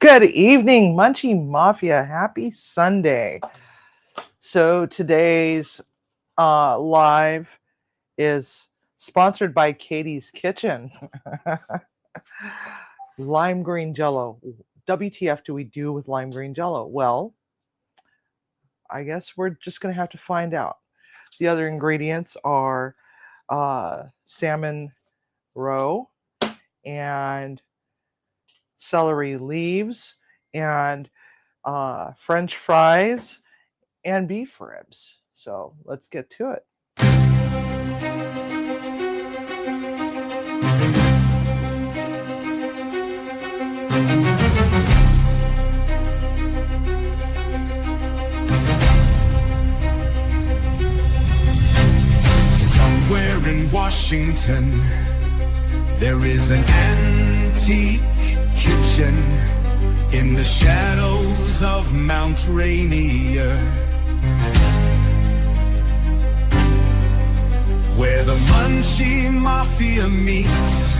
Good evening, Munchie Mafia. Happy Sunday. So today's live is sponsored by Katie's Kitchen. Lime green jello. WTF do we do with lime green jello? Well, I guess we're just going to have to find out. The other ingredients are salmon roe and celery leaves and French fries and beef ribs. So let's get to it. Somewhere in Washington, there is an antique kitchen in the shadows of Mount Rainier, where the Munchie Mafia meets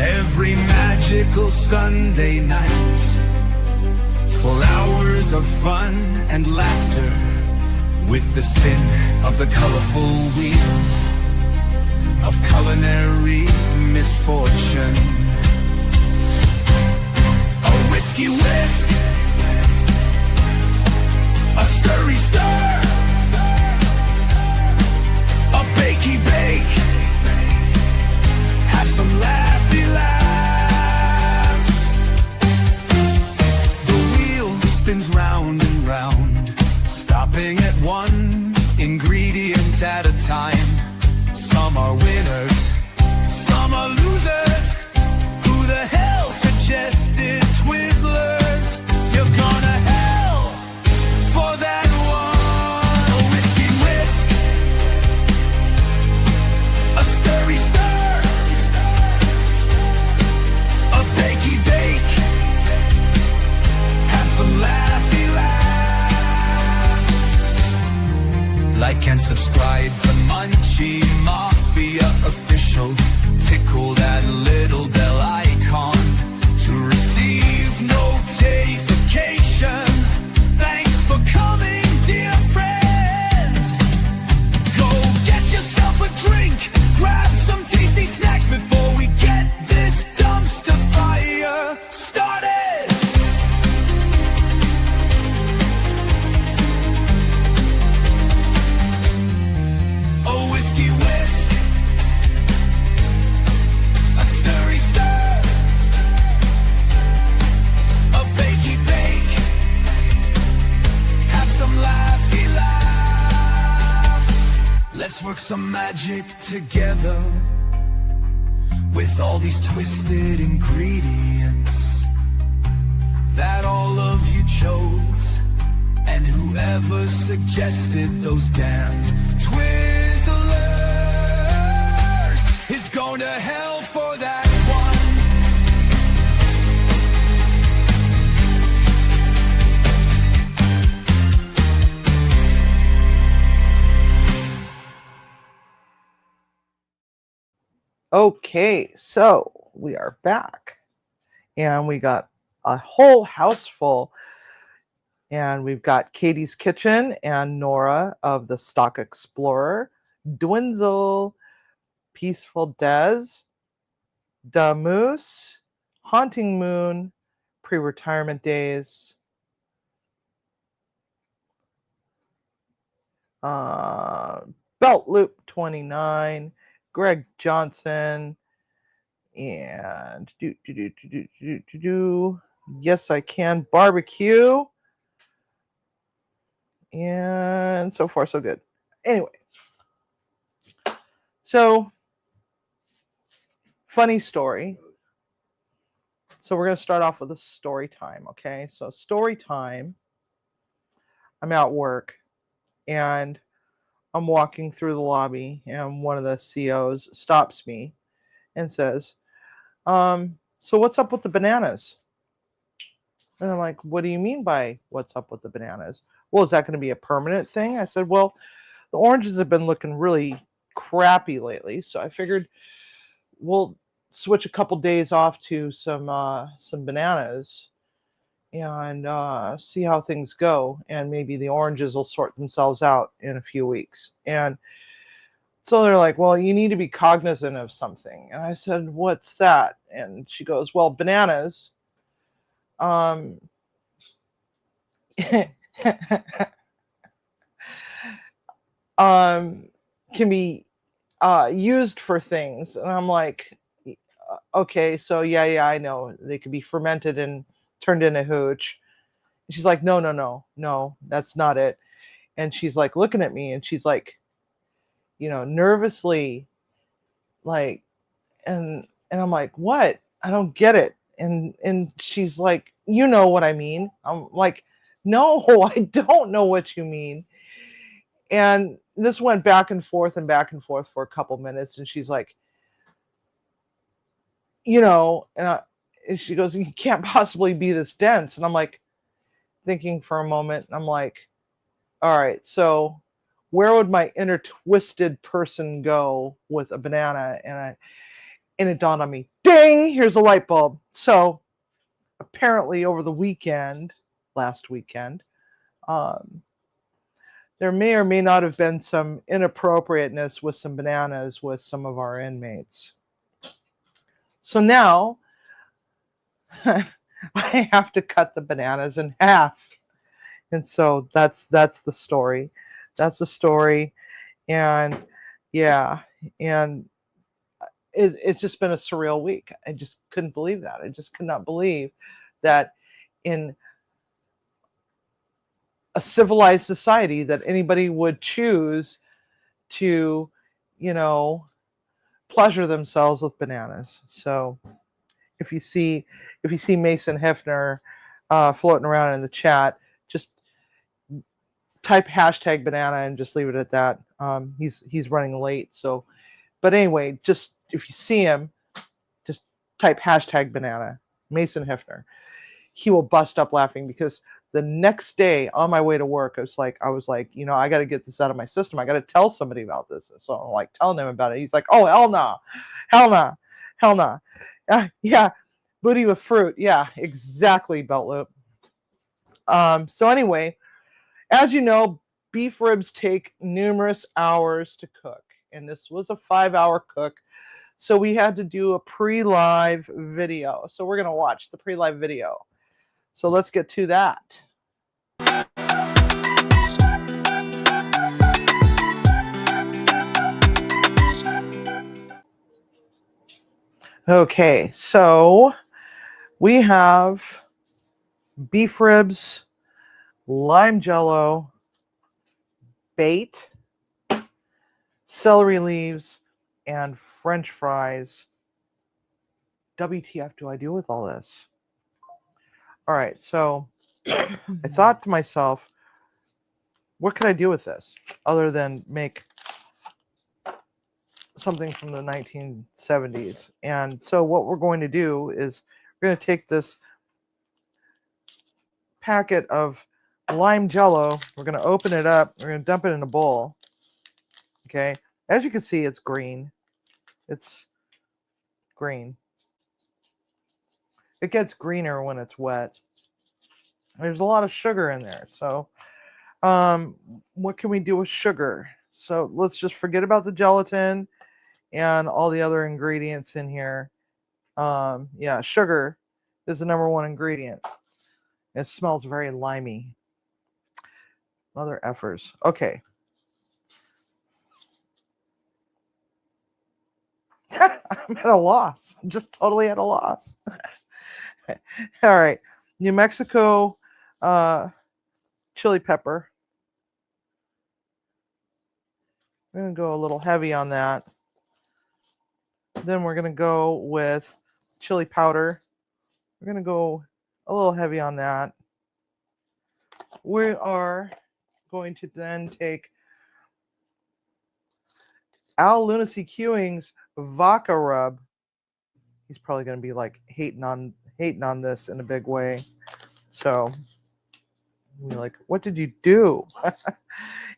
every magical Sunday night for hours of fun and laughter with the spin of the colorful wheel of culinary misfortune. A whiskey whisk, a stirry stir, a bakey bake, have some laughy laughs. The wheel spins round and round, stopping at one ingredient at a time. Some are winners, some are losers. Who the hell suggested Twizzlers? You're gonna hell for that one. A whiskey whisk, a stirry stir, a bakey bake, have some laughy laughs. Like and subscribe to Munchie Mafia Official. Tickle that little bell icon to receive notifications. Thanks for coming, dear friends. Go get yourself a drink, grab some tasty snacks before we get this dumpster fire started. A whiskey whisk, a stirry stir, a bakey bake, have some laughy laughs. Let's work some magic together with all these twisted ingredients that all of you chose, and whoever suggested those damned Twizzlers is going to hell for that Okay, so we are back and we got a whole house full. And we've got Katie's Kitchen and Nora of the Stock Explorer, Dwinzel, Peaceful Des, Da Moose, Haunting Moon, Pre-Retirement Days, Belt Loop 29, Greg Johnson, and Yes I Can Barbecue, and so far so good. Anyway, so funny story. So we're going to start off with a story time, okay? So story time. I'm at work and I'm walking through the lobby and one of the COs stops me and says, so what's up with the bananas? And I'm like, what do you mean by what's up with the bananas? Well, is that going to be a permanent thing? I said, well, the oranges have been looking really crappy lately, so I figured we'll switch a couple days off to some bananas and see how things go. And maybe the oranges will sort themselves out in a few weeks. And so they're like, well, you need to be cognizant of something. And I said, what's that? And she goes, well, bananas um, can be used for things. And I'm like, okay, so yeah, I know they could be fermented and turned into hooch. And she's like, no, that's not it. And she's like looking at me and she's like, nervously, like, and I'm like, what? I don't get it. And she's like, you know what I mean? I'm like, no, I don't know what you mean. And this went back and forth for a couple minutes. And she's like, and she goes, you can't possibly be this dense. And I'm like, thinking for a moment, and I'm like, all right, so where would my inner twisted person go with a banana? And it dawned on me, ding, here's a light bulb. So apparently over the last weekend, um, there may or may not have been some inappropriateness with some bananas with some of our inmates. So now I have to cut the bananas in half. And so that's the story. That's the story. And yeah, and it's just been a surreal week. I just couldn't believe that. I just could not believe that in a civilized society that anybody would choose to, you know, pleasure themselves with bananas. So if you see Mason Hefner floating around in the chat, just type hashtag banana and just leave it at that. He's running late. So, but anyway, just if you see him, just type hashtag banana, Mason Hefner. He will bust up laughing because the next day on my way to work, I was like, I got to get this out of my system. I got to tell somebody about this. And so I'm like telling him about it. He's like, oh, hell nah, hell nah, hell nah. Yeah, booty with fruit. Yeah, exactly, belt loop. So anyway, as you know, beef ribs take numerous hours to cook, and this was a 5-hour cook. So we had to do a pre-live video. So we're gonna watch the pre-live video. So let's get to that. Okay, so we have beef ribs, lime jello, bait, celery leaves, and French fries. WTF do I do with all this? All right, so I thought to myself, what could I do with this other than make something from the 1970s? And so what we're going to do is we're going to take this packet of lime jello, we're going to open it up, we're going to dump it in a bowl. Okay, as you can see, it's green. It's green. It gets greener when it's wet. There's a lot of sugar in there. So what can we do with sugar? So let's just forget about the gelatin and all the other ingredients in here. Yeah, sugar is the number one ingredient. It smells very limey. Mother effers. Okay. I'm at a loss. I'm just totally at a loss. All right. New Mexico chili pepper. We're going to go a little heavy on that. Then we're going to go with chili powder. We're going to go a little heavy on that. We are going to then take Al Lunacy Queuing's vodka rub. He's probably going to be like hating on this in a big way. So you're like, what did you do?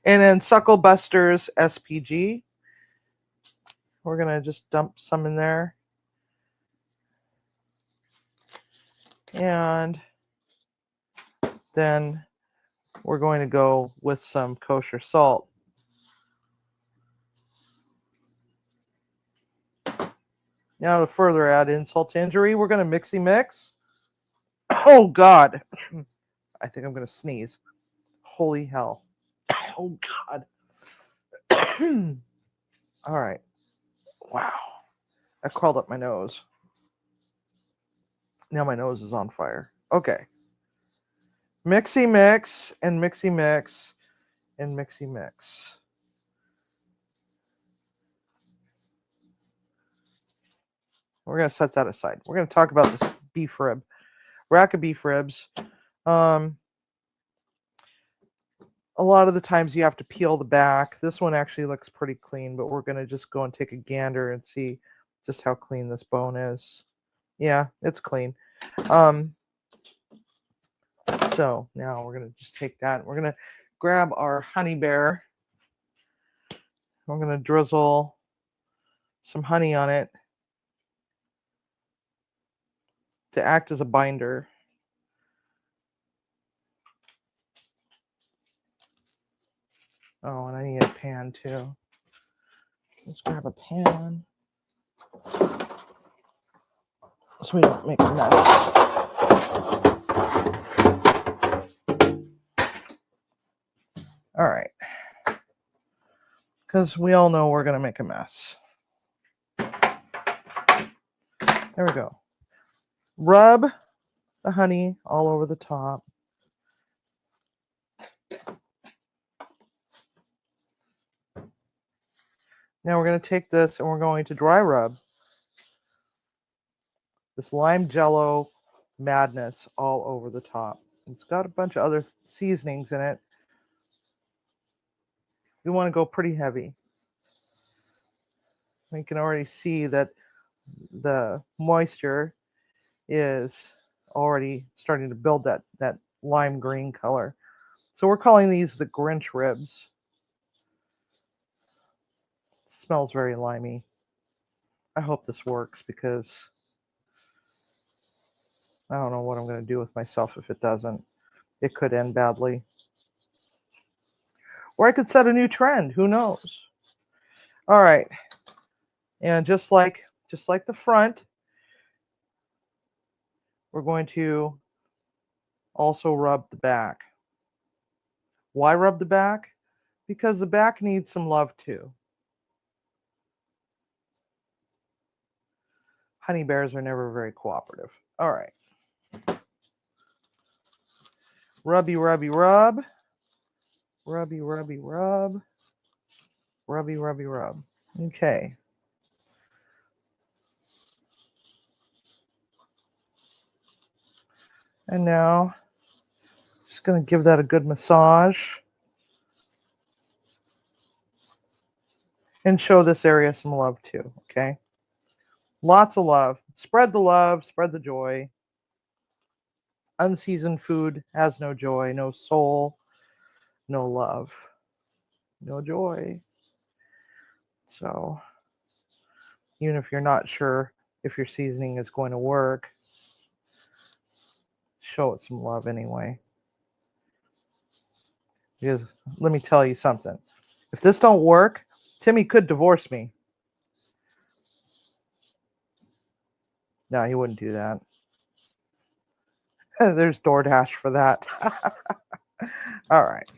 And then Sucklebuster's SPG. We're going to just dump some in there. And then we're going to go with some kosher salt. Now to further add insult to injury, we're going to mixy mix. Oh God, I think I'm going to sneeze. Holy hell. Oh God. All right. Wow. I crawled up my nose. Now my nose is on fire. Okay. Mixy mix and mixy mix and mixy mix. We're going to set that aside. We're going to talk about this beef rib. Rack of beef ribs. A lot of the times you have to peel the back. This one actually looks pretty clean, but we're going to just go and take a gander and see just how clean this bone is. Yeah, it's clean. So now we're going to just take that. We're going to grab our honey bear. We're going to drizzle some honey on it to act as a binder. Oh, and I need a pan too. Let's grab a pan so we don't make a mess. All right. Because we all know we're going to make a mess. There we go. Rub the honey all over the top. Now we're going to take this and we're going to dry rub this Lime Jello madness all over the top. It's got a bunch of other seasonings in it. We want to go pretty heavy. You can already see that the moisture is already starting to build that lime green color. So we're calling these the Grinch ribs. It smells very limey. I hope this works because I don't know what I'm going to do with myself if it doesn't. It could end badly. Or I could set a new trend. Who knows? All right. And just like the front, we're going to also rub the back. Why rub the back? Because the back needs some love too. Honey bears are never very cooperative. All right. Rubby, rubby, rub. Rubby, rubby, rub. Rubby, rubby, rub. Okay. And now, just going to give that a good massage. And show this area some love too, okay? Lots of love. Spread the love, spread the joy. Unseasoned food has no joy, no soul, no love, no joy. So, even if you're not sure if your seasoning is going to work, show it some love anyway. Because let me tell you something. If this don't work, Timmy could divorce me. No, he wouldn't do that. There's DoorDash for that. All right.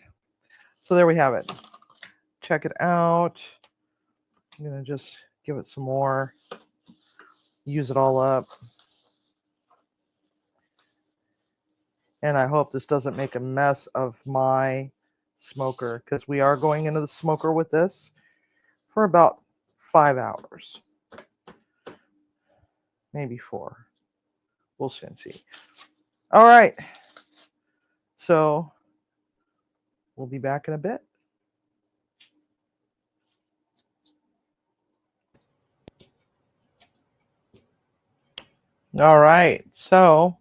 So there we have it. Check it out. I'm going to just give it some more. Use it all up. And I hope this doesn't make a mess of my smoker, because we are going into the smoker with this for about 5 hours. Maybe 4. We'll soon see. All right. So we'll be back in a bit. All right. So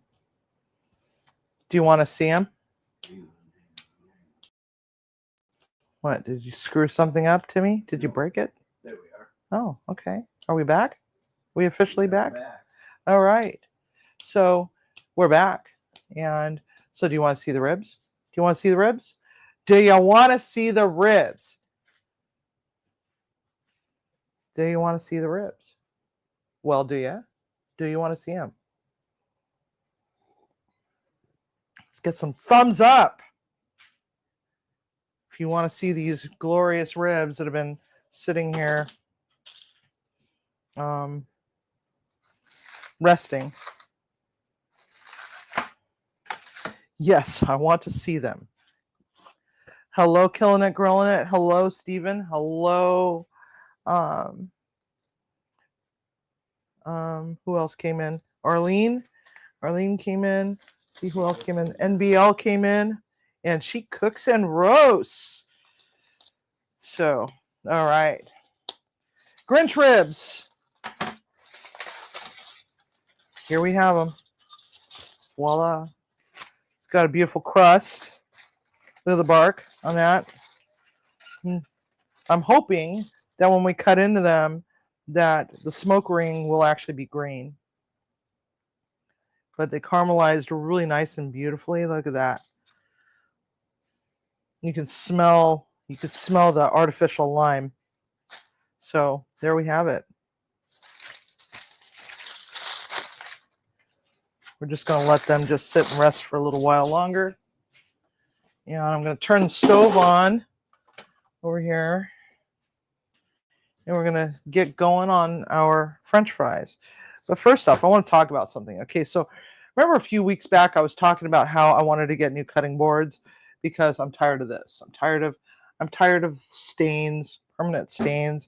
do you want to see them? What? Did you screw something up, Timmy? Did you break it? There we are. Oh, okay. Are we back? We officially back? Back. All right. So we're back. And So do you want to see the ribs? Do you want to see the ribs? Do you want to see the ribs? Do you want to see the ribs? Well, do you? Do you want to see them? Let's get some thumbs up if you want to see these glorious ribs that have been sitting here resting. Yes, I want to see them. Hello, Killing It, Grilling It. Hello, Stephen. Hello. Who else came in? Arlene. Arlene came in. See who else came in. NBL came in. And she cooks and roasts. So, all right. Grinch ribs. Here we have them. Voila. It's got a beautiful crust. Look at the bark on that. I'm hoping that when we cut into them, that the smoke ring will actually be green. But they caramelized really nice and beautifully. Look at that. You can smell the artificial lime. So there we have it. We're just going to let them just sit and rest for a little while longer. And I'm going to turn the stove on over here. And we're going to get going on our French fries. But first off, I want to talk about something. Okay, so remember a few weeks back I was talking about how I wanted to get new cutting boards because I'm tired of this. I'm tired of stains, permanent stains,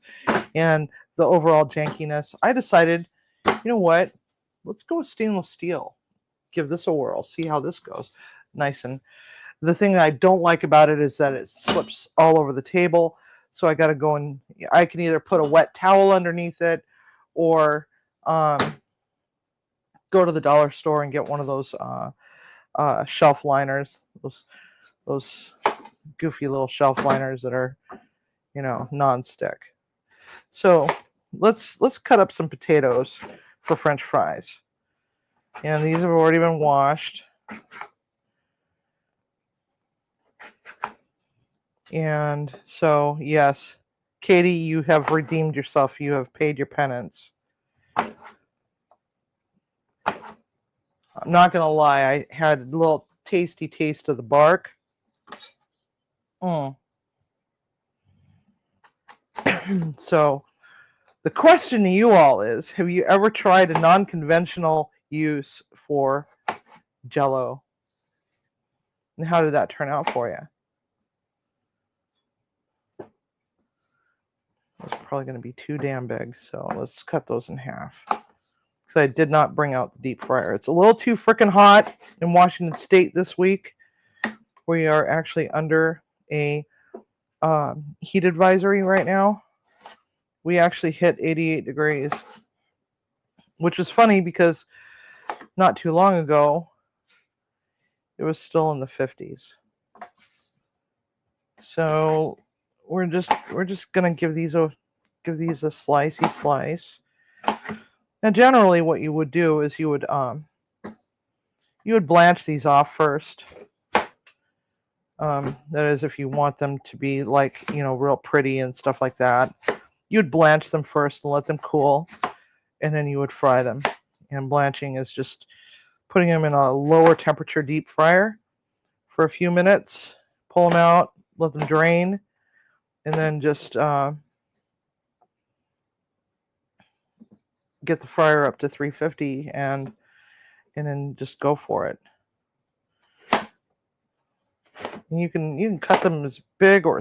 and the overall jankiness. I decided, you know what? Let's go with stainless steel. Give this a whirl. See how this goes. Nice. And the thing that I don't like about it is that it slips all over the table. So I got to go and I can either put a wet towel underneath it or go to the dollar store and get one of those shelf liners, those goofy little shelf liners that are, non-stick. So let's cut up some potatoes for French fries. And these have already been washed. And so, yes, Katie, you have redeemed yourself. You have paid your penance. I'm not going to lie. I had a little tasty taste of the bark. So the question to you all is, have you ever tried a non-conventional use for Jello? And how did that turn out for you? It's probably going to be too damn big, so let's cut those in half. Because I did not bring out the deep fryer. It's a little too freaking hot in Washington State this week. We are actually under a heat advisory right now. We actually hit 88 degrees, which is funny because not too long ago, it was still in the 50s. So we're just gonna give these a slicey slice. Now, generally, what you would do is you would blanch these off first. That is, if you want them to be like real pretty and stuff like that, you'd blanch them first and let them cool, and then you would fry them. And blanching is just putting them in a lower temperature deep fryer for a few minutes. Pull them out, let them drain, and then just get the fryer up to 350 and then just go for it. And you can cut them as big or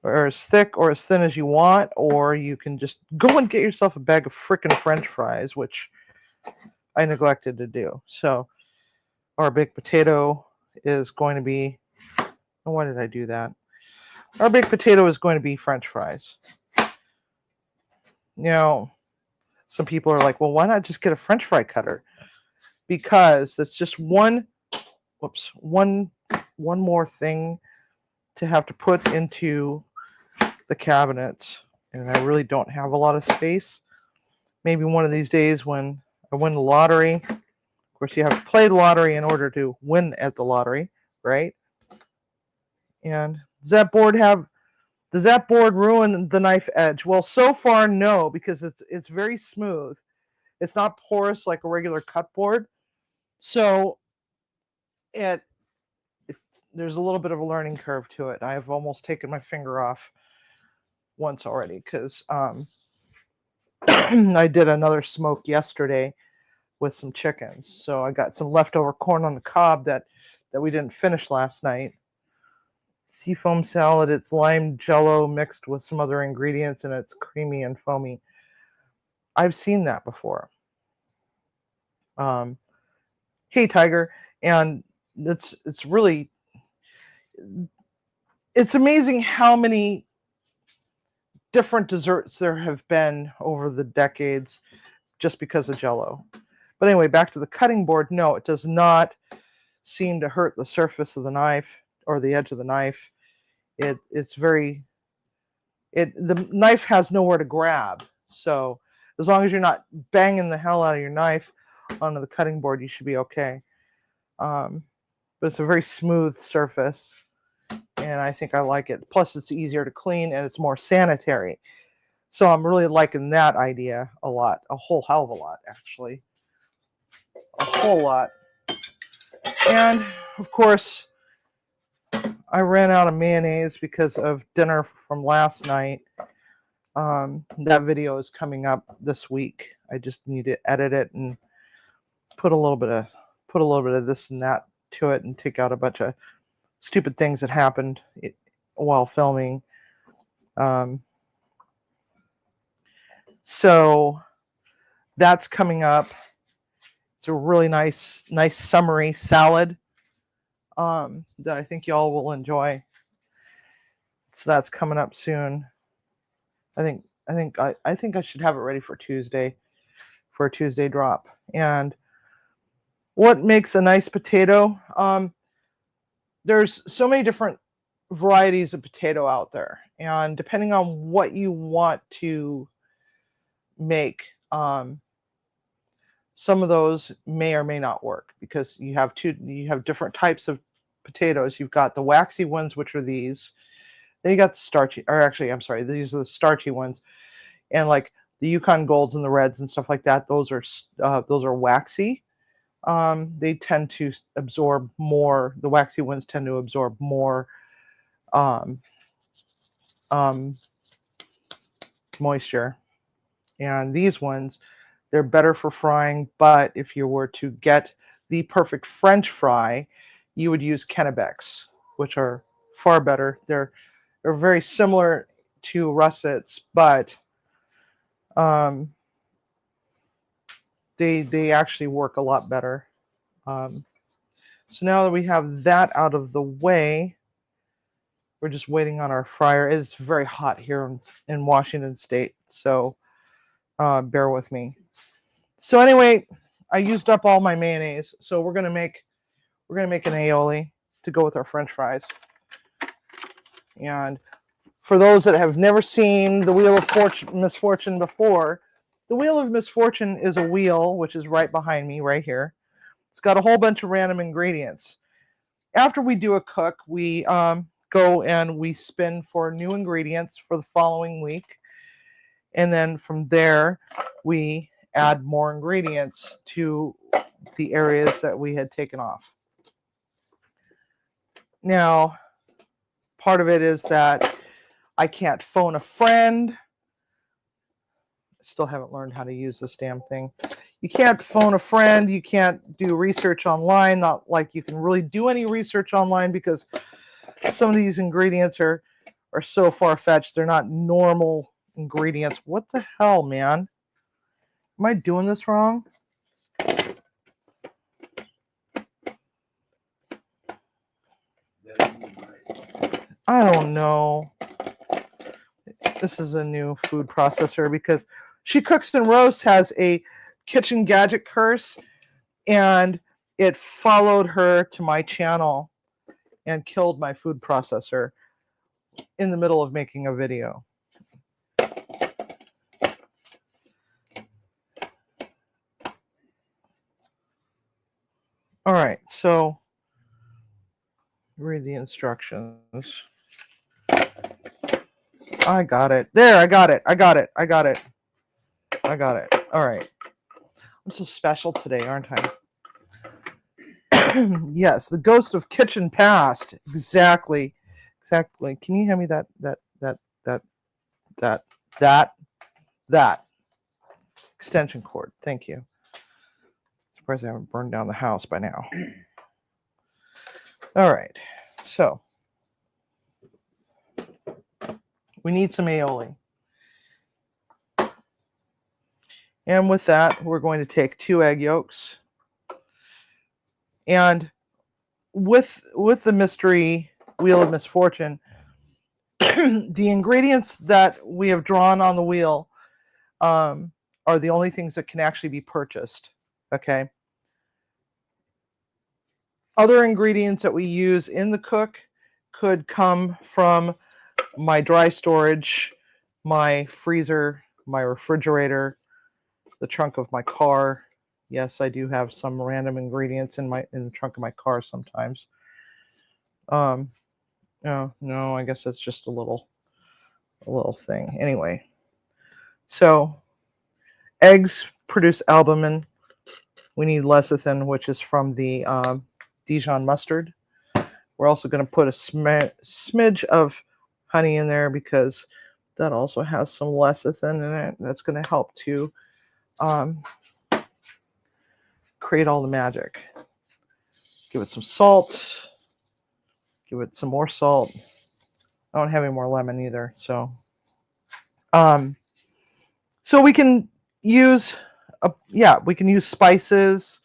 as thick or as thin as you want, or you can just go and get yourself a bag of frickin' French fries, which I neglected to do. So our baked potato is going to be, why did I do that? Our baked potato is going to be French fries. Some people are like, well, why not just get a French fry cutter? Because that's just one more thing to have to put into the cabinet. And I really don't have a lot of space. Maybe one of these days when I win the lottery, of course, you have to play the lottery in order to win at the lottery, right? And does that board ruin the knife edge? Well, so far, no, because it's very smooth. It's not porous like a regular cut board. So there's a little bit of a learning curve to it. I've almost taken my finger off once already because I did another smoke yesterday with some chickens. So I got some leftover corn on the cob that we didn't finish last night. Seafoam salad, it's lime jello mixed with some other ingredients, and it's creamy and foamy. I've seen that before. Hey, Tiger. And it's amazing how many different desserts there have been over the decades just because of Jello. But anyway, back to the cutting board. No, it does not seem to hurt the surface of the knife or the edge of the knife. The knife has nowhere to grab. So as long as you're not banging the hell out of your knife onto the cutting board, you should be okay. But it's a very smooth surface, and I think I like it. Plus, it's easier to clean, and it's more sanitary. So I'm really liking that idea a lot. A whole hell of a lot, actually. A whole lot. And, of course, I ran out of mayonnaise because of dinner from last night. That video is coming up this week. I just need to edit it and put a little bit of this and that to it and take out a bunch of stupid things that happened while filming. So that's coming up. It's a really nice summery salad that I think y'all will enjoy. So that's coming up soon. I think I should have it ready for Tuesday, for a Tuesday drop. And what makes a nice potato? There's so many different varieties of potato out there, and depending on what you want to make, some of those may or may not work because you have different types of potatoes. You've got the waxy ones, which are these. Then you got the starchy, or actually, I'm sorry, these are the starchy ones, and like the Yukon Golds and the Reds and stuff like that. Those are waxy. They tend to absorb more. The waxy ones tend to absorb more moisture, and these ones, they're better for frying. But if you were to get the perfect French fry, you would use Kennebecs, which are far better. They're very similar to russets, but they actually work a lot better. So now that we have that out of the way, we're just waiting on our fryer. It's very hot here in Washington State, so bear with me. So anyway, I used up all my mayonnaise, so we're gonna make an aioli to go with our French fries. And for those that have never seen the Wheel of Misfortune before, the Wheel of Misfortune is a wheel which is right behind me, right here. It's got a whole bunch of random ingredients. After we do a cook, we go and we spin for new ingredients for the following week. And then from there, we add more ingredients to the areas that we had taken off. Now, part of it is that I can't phone a friend. Still haven't learned how to use this damn thing. You can't phone a friend. You can't do research online. Not like you can really do any research online because some of these ingredients are so far-fetched. They're not normal ingredients. What the hell, man? Am I doing this wrong? I don't know. This is a new food processor because She Cooks and Roasts has a kitchen gadget curse, and it followed her to my channel and killed my food processor in the middle of making a video. All right, so read the instructions. I got it. There, I got it. I got it. I got it. I got it. All right. I'm so special today, aren't I? Yes, the ghost of kitchen past. Exactly. Exactly. Can you hand me that extension cord? Thank you. Surprised I haven't burned down the house by now. All right. So we need some aioli. And with that, we're going to take 2 egg yolks. And with the mystery wheel of misfortune, the ingredients that we have drawn on the wheel are the only things that can actually be purchased. Okay. Other ingredients that we use in the cook could come from my dry storage, my freezer, my refrigerator, the trunk of my car. Yes, I do have some random ingredients in the trunk of my car sometimes. No, I guess that's just a little thing. Anyway, so eggs produce albumin. We need lecithin, which is from the Dijon mustard. We're also going to put a smidge of honey in there because that also has some lecithin in it. That's going to help to create all the magic. Give it some salt. Give it some more salt. I don't have any more lemon either, so we can use we can use spices.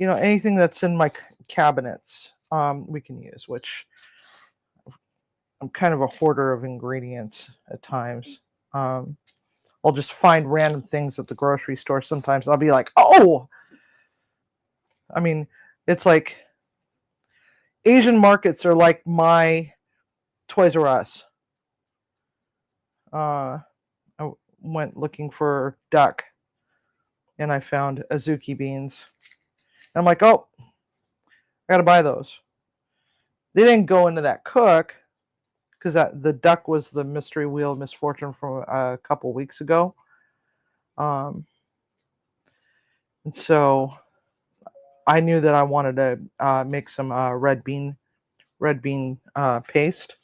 Anything that's in my cabinets, we can use, which I'm kind of a hoarder of ingredients at times. I'll just find random things at the grocery store. Sometimes I'll be like, oh, I mean, it's like Asian markets are like my Toys R Us. I went looking for duck and I found azuki beans. And I'm like, oh, I gotta buy those. They didn't go into that cook because the duck was the mystery wheel of misfortune from a couple weeks ago. And so I knew that I wanted to make some red bean paste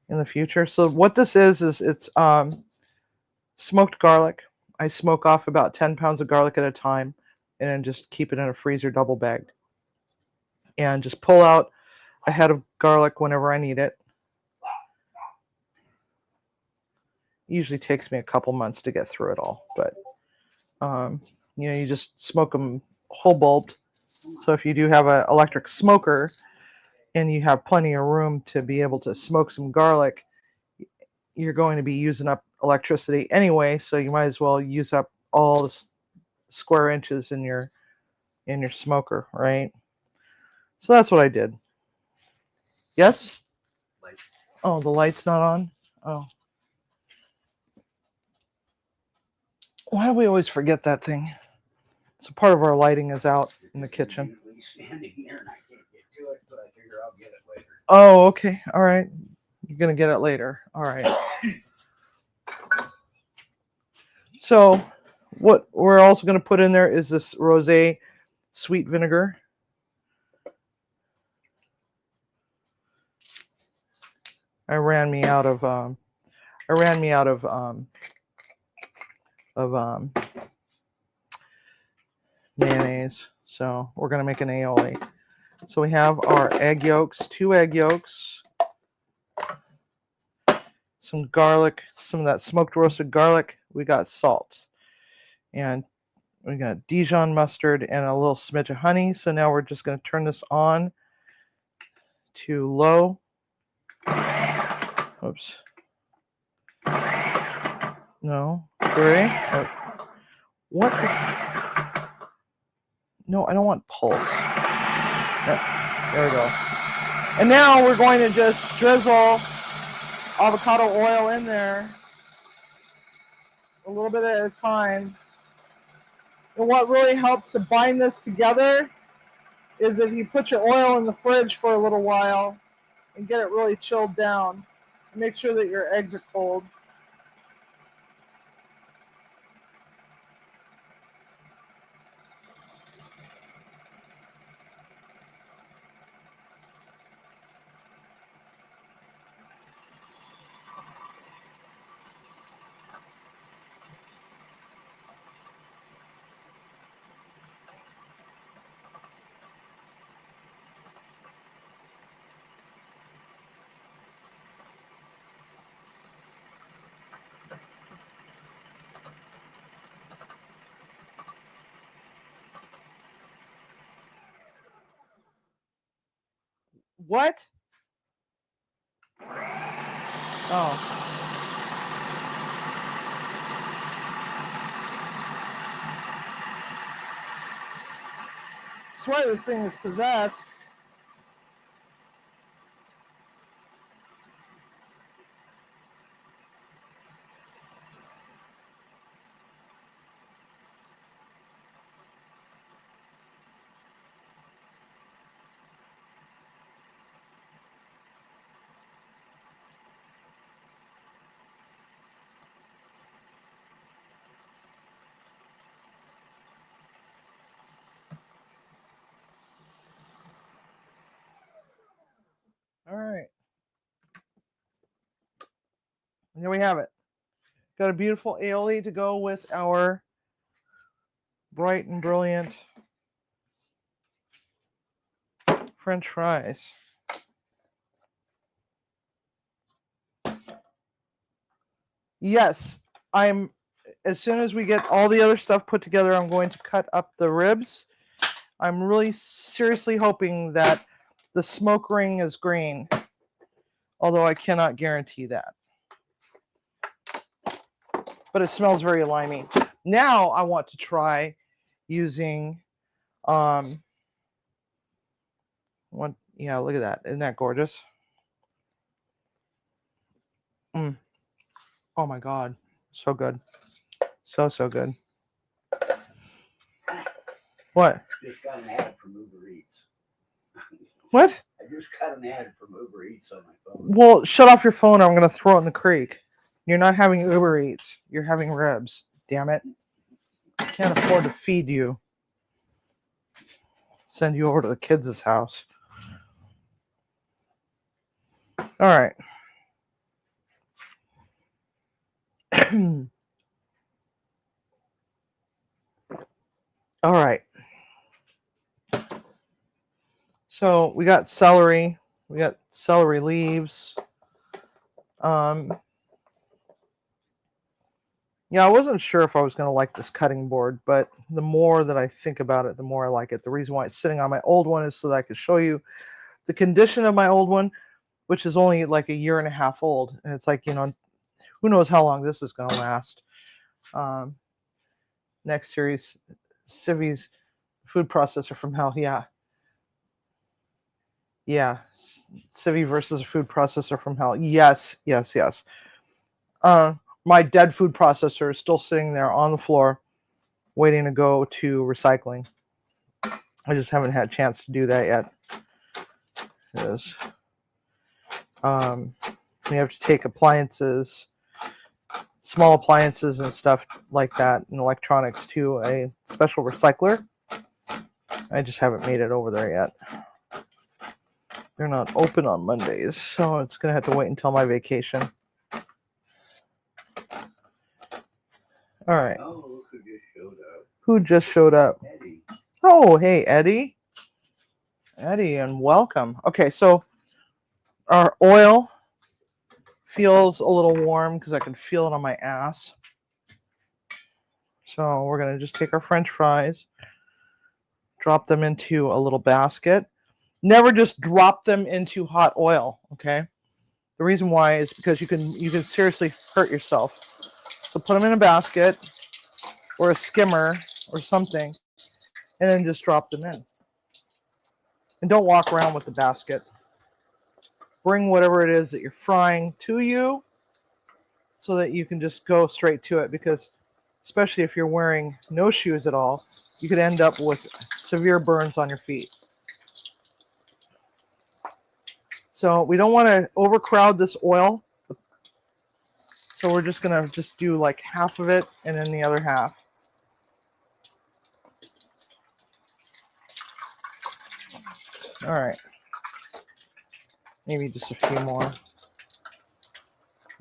in the future. So what this is it's smoked garlic. I smoke off about 10 pounds of garlic at a time and then just keep it in a freezer double bagged. And just pull out a head of garlic whenever I need it. Usually takes me a couple months to get through it all, but you just smoke them whole bulbed. So if you do have an electric smoker and you have plenty of room to be able to smoke some garlic, you're going to be using up electricity anyway, so you might as well use up all the square inches in your smoker, right? So that's what I did. Yes? Light. Oh, the light's not on? Oh. Why do we always forget that thing? So part of our lighting is out in the kitchen. Standing here and I can't get to it, but I figure I'll get it later. Oh, okay. All right. You're going to get it later. All right. So what we're also going to put in there is this rosé sweet vinegar. I ran me out of mayonnaise, so we're going to make an aioli. So we have our egg yolks, 2 egg yolks, some garlic, some of that smoked roasted garlic. We got salt, and we got Dijon mustard and a little smidge of honey. So now we're just going to turn this on to low. Oops. No. 3. Oh. What the? No, I don't want pulse. There we go. And now we're going to just drizzle avocado oil in there a little bit at a time. And what really helps to bind this together is if you put your oil in the fridge for a little while and get it really chilled down. Make sure that your eggs are cold. What? Oh. I swear this thing is possessed. All right. Here we have it. Got a beautiful aioli to go with our bright and brilliant French fries. Yes, as soon as we get all the other stuff put together, I'm going to cut up the ribs. I'm really seriously hoping that the smoke ring is green, although I cannot guarantee that. But it smells very limey. Now I want to try using yeah, look at that. Isn't that gorgeous? Oh my God. So good. So good. What? Just got an ad from Uber Eats. What? I just got an ad from Uber Eats on my phone. Well, shut off your phone or I'm going to throw it in the creek. You're not having Uber Eats. You're having ribs. Damn it. I can't afford to feed you. Send you over to the kids' house. All right. All right. So we got celery. We got celery leaves. Yeah, I wasn't sure if I was going to like this cutting board, but the more that I think about it, the more I like it. The reason why it's sitting on my old one is so that I could show you the condition of my old one, which is only like a year and a half old. And it's like, who knows how long this is going to last. Next series, Civi's food processor from hell. Yeah. Civi versus a food processor from hell. Yes. My dead food processor is still sitting there on the floor waiting to go to recycling. I just haven't had a chance to do that yet. We have to take appliances, small appliances and stuff like that, and electronics to a special recycler. I just haven't made it over there yet. They're not open on Mondays, so it's going to have to wait until my vacation. All right. Oh, look who just showed up. Who just showed up? Eddie. Oh, hey, Eddie. Eddie, and welcome. Okay, so our oil feels a little warm because I can feel it on my ass. So we're going to just take our French fries, drop them into a little basket. Never just drop them into hot oil, okay? The reason why is because you can seriously hurt yourself. So put them in a basket or a skimmer or something, and then just drop them in. And don't walk around with the basket. Bring whatever it is that you're frying to you so that you can just go straight to it, because especially if you're wearing no shoes at all, you could end up with severe burns on your feet. So we don't want to overcrowd this oil. So we're just going to just do like half of it and then the other half. All right. Maybe just a few more.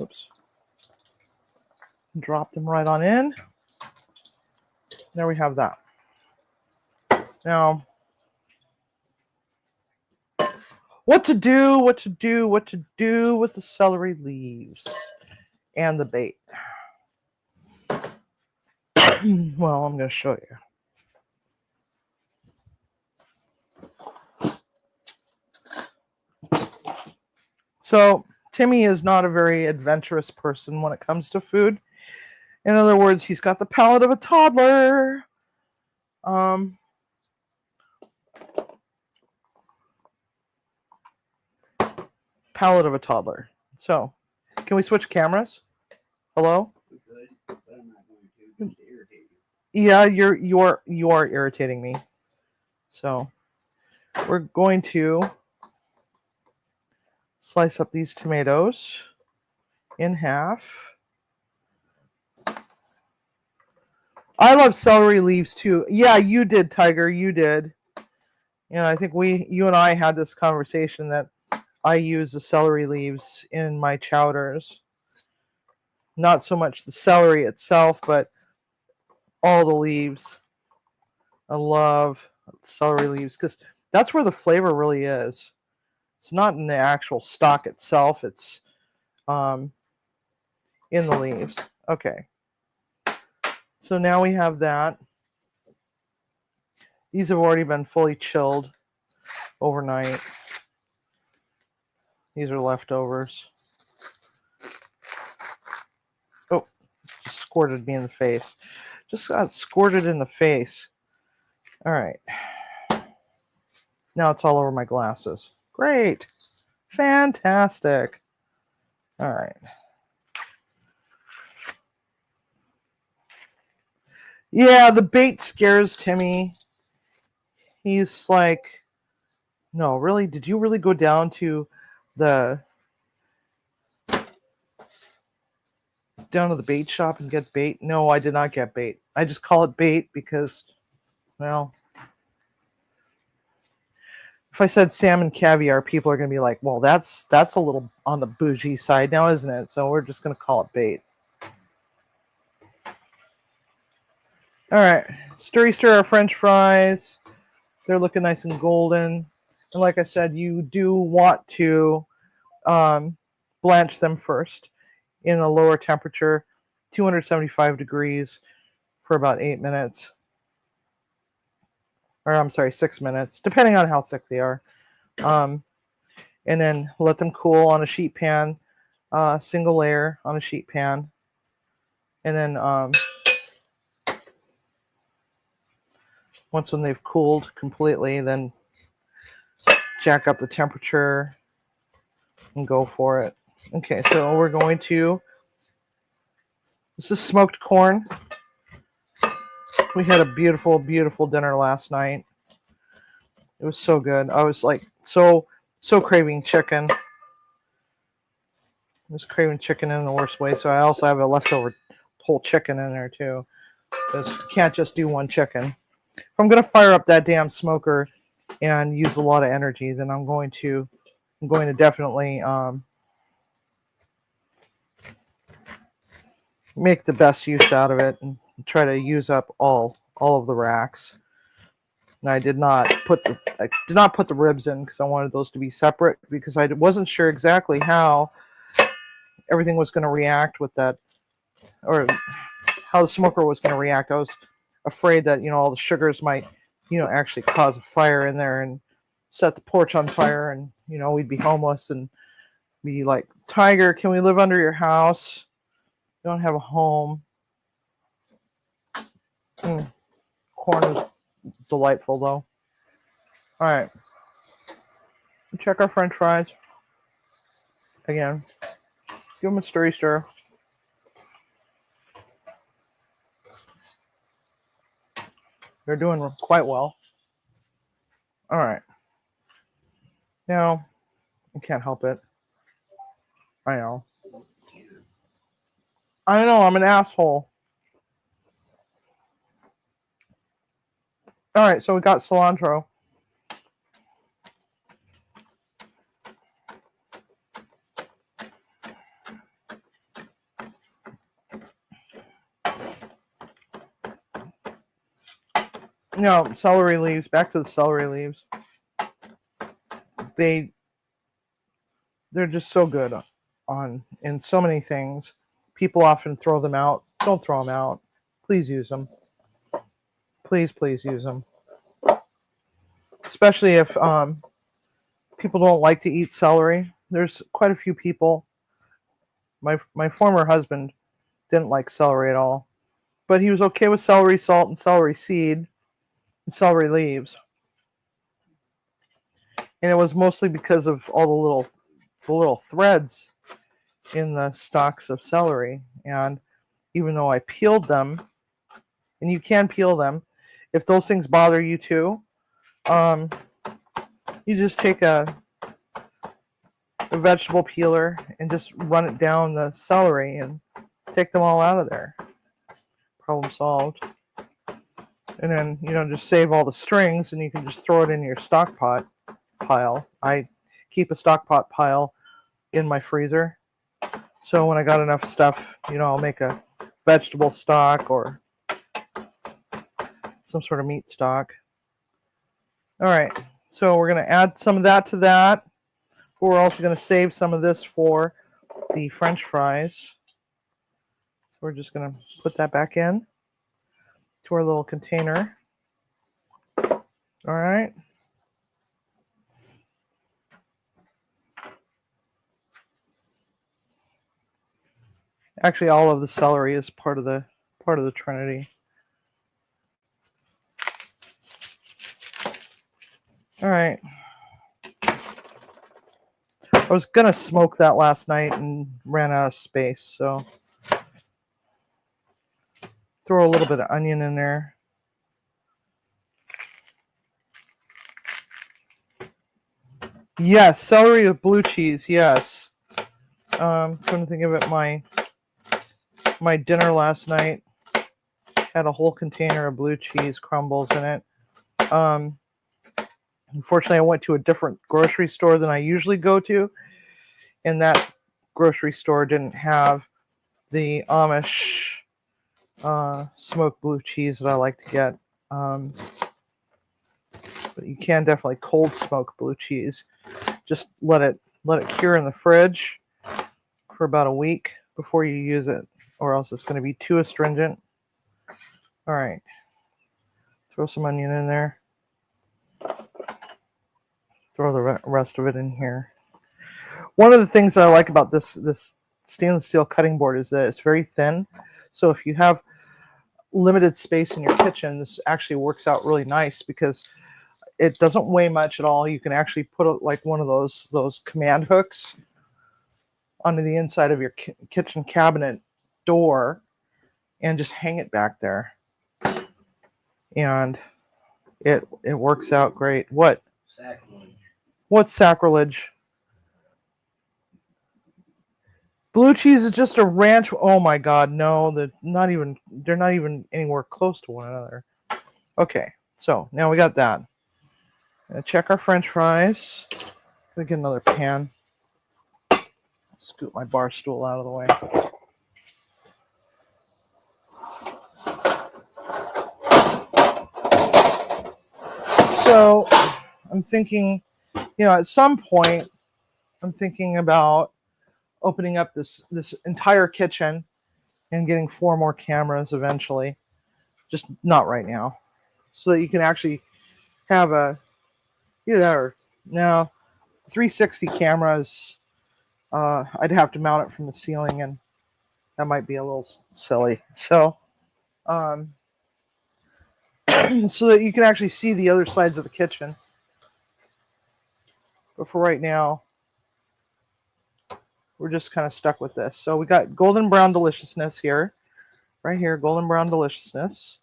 Oops. Drop them right on in. There we have that. Now, what to do with the celery leaves and the bait? Well, I'm going to show you. So, Timmy is not a very adventurous person when it comes to food. In other words, he's got the palate of a toddler. Palate of a toddler. So, can we switch cameras? Hello? We could, but I'm not going to just to irritate you. Yeah, you are irritating me. So, we're going to slice up these tomatoes in half. I love celery leaves too. Yeah, you did, Tiger. You did. You know, I think you and I had this conversation that I use the celery leaves in my chowders. Not so much the celery itself, but all the leaves. I love celery leaves because that's where the flavor really is. It's not in the actual stock itself. It's in the leaves. Okay. So now we have that. These have already been fully chilled overnight. These are leftovers. Oh, just squirted me in the face. Just got squirted in the face. All right. Now it's all over my glasses. Great. Fantastic. All right. Yeah, the bait scares Timmy. He's like, no, really? Did you really go down to the bait shop and get bait? No, I did not get bait. I just call it bait because, well, if I said salmon caviar, people are going to be like, well, that's a little on the bougie side now, isn't it? So we're just going to call it bait. All right, stir our French fries. They're looking nice and golden. And like I said, you do want to blanch them first in a lower temperature, 275 degrees for about 8 minutes. Or I'm sorry, 6 minutes, depending on how thick they are. And then let them cool on a sheet pan, single layer on a sheet pan. And then once when they've cooled completely, then jack up the temperature and go for it. Okay, so we're going to, this is smoked corn. We had a beautiful, beautiful dinner last night. It was so good. I was like so craving chicken. I was craving chicken in the worst way, so I also have a leftover whole chicken in there too. Because you can't just do one chicken. If I'm going to fire up that damn smoker and use a lot of energy, then I'm going to definitely make the best use out of it and try to use up all of the racks. And I did not put the ribs in because I wanted those to be separate because I wasn't sure exactly how everything was going to react with that, or how the smoker was going to react. I was afraid that, all the sugars might, actually cause a fire in there and set the porch on fire, and, we'd be homeless and be like, Tiger, can we live under your house? We don't have a home. Corn is delightful, though. All right. Check our French fries. Again, give them a stir. They're doing quite well. All right. Now, I can't help it. I know. I know, I'm an asshole. All right, so we got cilantro. Now, celery leaves. Back to the celery leaves. They're just so good in so many things. People often throw them out. Don't throw them out. Please use them. Please use them. Especially if people don't like to eat celery. There's quite a few people. My former husband didn't like celery at all, but he was okay with celery salt and celery seed and celery leaves. And it was mostly because of all the little threads in the stalks of celery. And even though I peeled them, and you can peel them, if those things bother you too, you just take a vegetable peeler and just run it down the celery and take them all out of there. Problem solved. And then, just save all the strings and you can just throw it in your stock pot pile. I keep a stock pot pile in my freezer. So when I got enough stuff, I'll make a vegetable stock or some sort of meat stock. All right, so we're going to add some of that to that. We're also going to save some of this for the French fries. So we're just going to put that back in to our little container. All right. Actually, all of the celery is part of the Trinity. All right. I was gonna smoke that last night and ran out of space, so throw a little bit of onion in there. Yes, celery with blue cheese. Yes. Couldn't think of it. My dinner last night had a whole container of blue cheese crumbles in it. Unfortunately, I went to a different grocery store than I usually go to, and that grocery store didn't have the Amish smoked blue cheese that I like to get. But you can definitely cold smoke blue cheese. Just let it cure in the fridge for about a week before you use it, or else it's going to be too astringent. All right, throw some onion in there. Throw the rest of it in here. One of the things that I like about this stainless steel cutting board is that it's very thin. So if you have limited space in your kitchen, this actually works out really nice because it doesn't weigh much at all. You can actually put it like one of those command hooks onto the inside of your kitchen cabinet door and just hang it back there. And it works out great. What? Sacrilege. What's sacrilege? Blue cheese is just a ranch. Oh my God, no! They're not even anywhere close to one another. Okay, so now we got that. Gonna check our French fries. Let me get another pan. Scoot my bar stool out of the way. So I'm thinking, at some point, I'm thinking about opening up this entire kitchen and getting 4 more cameras eventually. Just not right now. So that you can actually have a, or now 360 cameras. I'd have to mount it from the ceiling, and that might be a little silly. So, so that you can actually see the other sides of the kitchen. But for right now, we're just kind of stuck with this. So we got golden brown deliciousness here. Right here, golden brown deliciousness.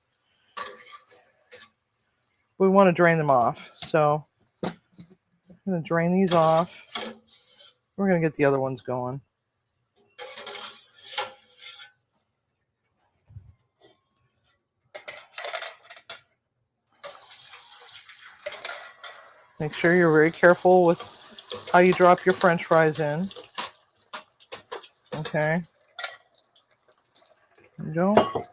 we want to drain them off. So I'm going to drain these off. We're going to get the other ones going. Make sure you're very careful with how you drop your French fries in. Okay. There you go.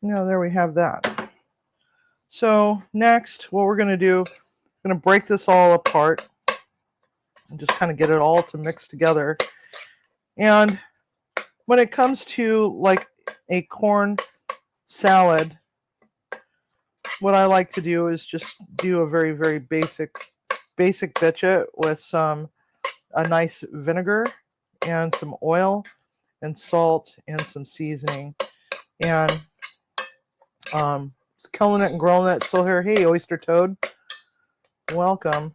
Now there we have that. So next, what we're going to do, I'm going to break this all apart and just kind of get it all to mix together. And when it comes to like a corn salad, what I like to do is just do a very, very basic bitch it with a nice vinegar and some oil and salt and some seasoning. And killing it and grilling it. Still here. Hey, Oyster Toad. Welcome.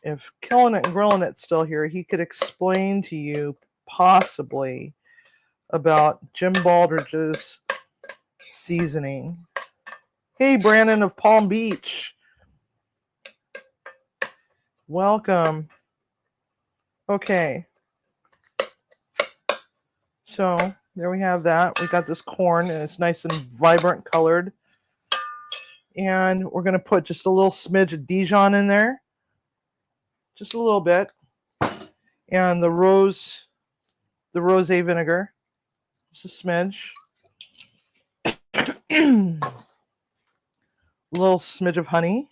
If killing it and grilling it's still here, he could explain to you possibly about Jim Baldridge's seasoning. Hey, Brandon of Palm Beach. Welcome. Okay. So there we have that. We got this corn and it's nice and vibrant colored. And we're going to put just a little smidge of Dijon in there. Just a little bit. And the rosé vinegar. Just a smidge. A little smidge of honey.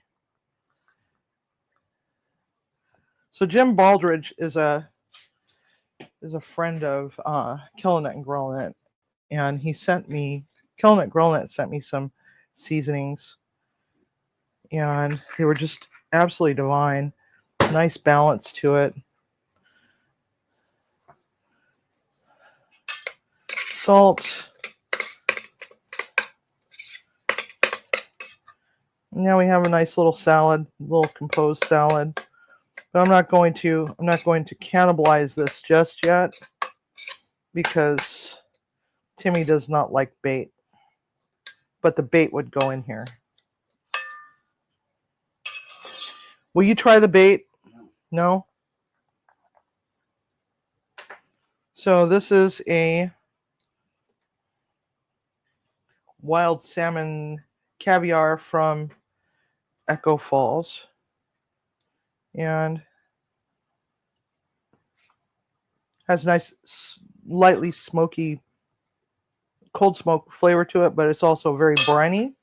So Jim Baldridge is a friend of Killing It and Grilling It, and he sent me Killing It and Grilling It sent me some seasonings, and they were just absolutely divine. Nice balance to it. Salt. Now we have a nice little salad, little composed salad. But I'm not going to cannibalize this just yet because Timmy does not like bait. But the bait would go in here. Will you try the bait? No? So this is a wild salmon caviar from Echo Falls. And has nice, lightly smoky, cold smoke flavor to it, but it's also very briny.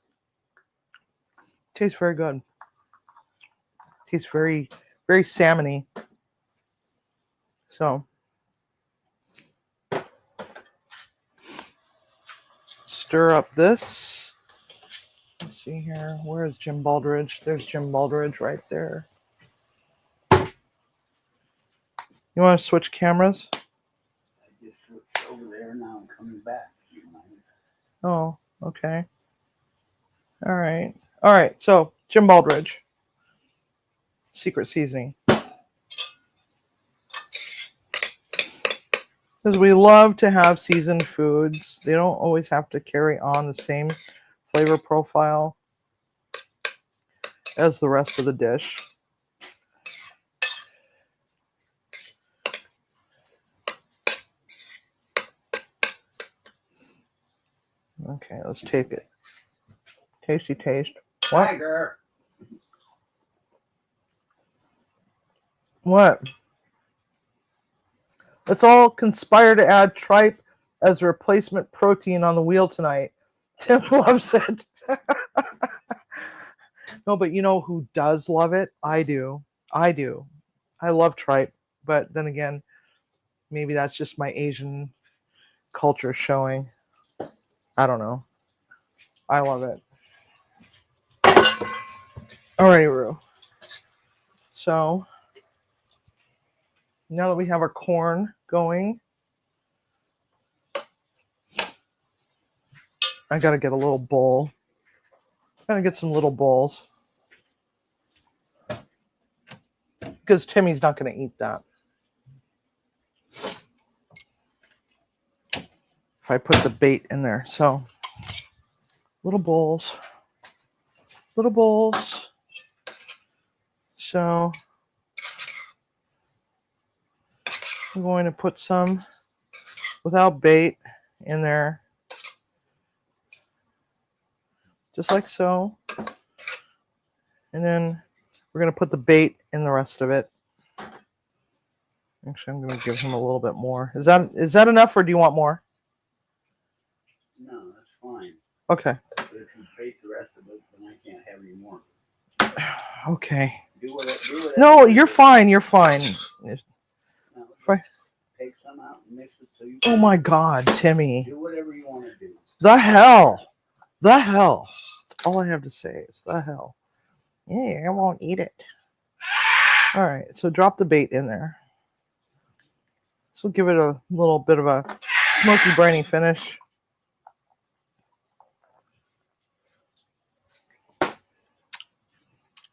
Tastes very good. Tastes very, very salmony. So, stir up this. Let's see here. Where is Jim Baldridge? There's Jim Baldridge right there. You want to switch cameras? I just switched over there, now I'm coming back. Oh, okay. All right. All right. So, Jim Baldridge. Secret seasoning. Because we love to have seasoned foods. They don't always have to carry on the same flavor profile as the rest of the dish. Okay, let's take it. Tasty taste. What? Tiger. What? Let's all conspire to add tripe as a replacement protein on the wheel tonight. Tim loves it. No, but you know who does love it? I do. I do. I love tripe. But then again, maybe that's just my Asian culture showing. I don't know. I love it. Alrighty, Roo. So, now that we have our corn going, I gotta get a little bowl. Gotta get some little bowls. Because Timmy's not gonna eat that. if I put the bait in there. So little bowls. Little bowls. So I'm going to put some without bait in there. Just like so. And then we're going to put the bait in the rest of it. Actually, I'm going to give him a little bit more. Is that enough, or do you want more? No, that's fine. Okay. But if you bait the rest of it, then I can't have any more. Okay. Do whatever No, you you're do. fine. You're fine. No, Fine. take some out and mix it so you Oh can my God, Timmy. do whatever you want to do. The hell. The hell. That's all I have to say is the hell. Yeah, I won't eat it. All right, so drop the bait in there. This will give it a little bit of a smoky, briny finish.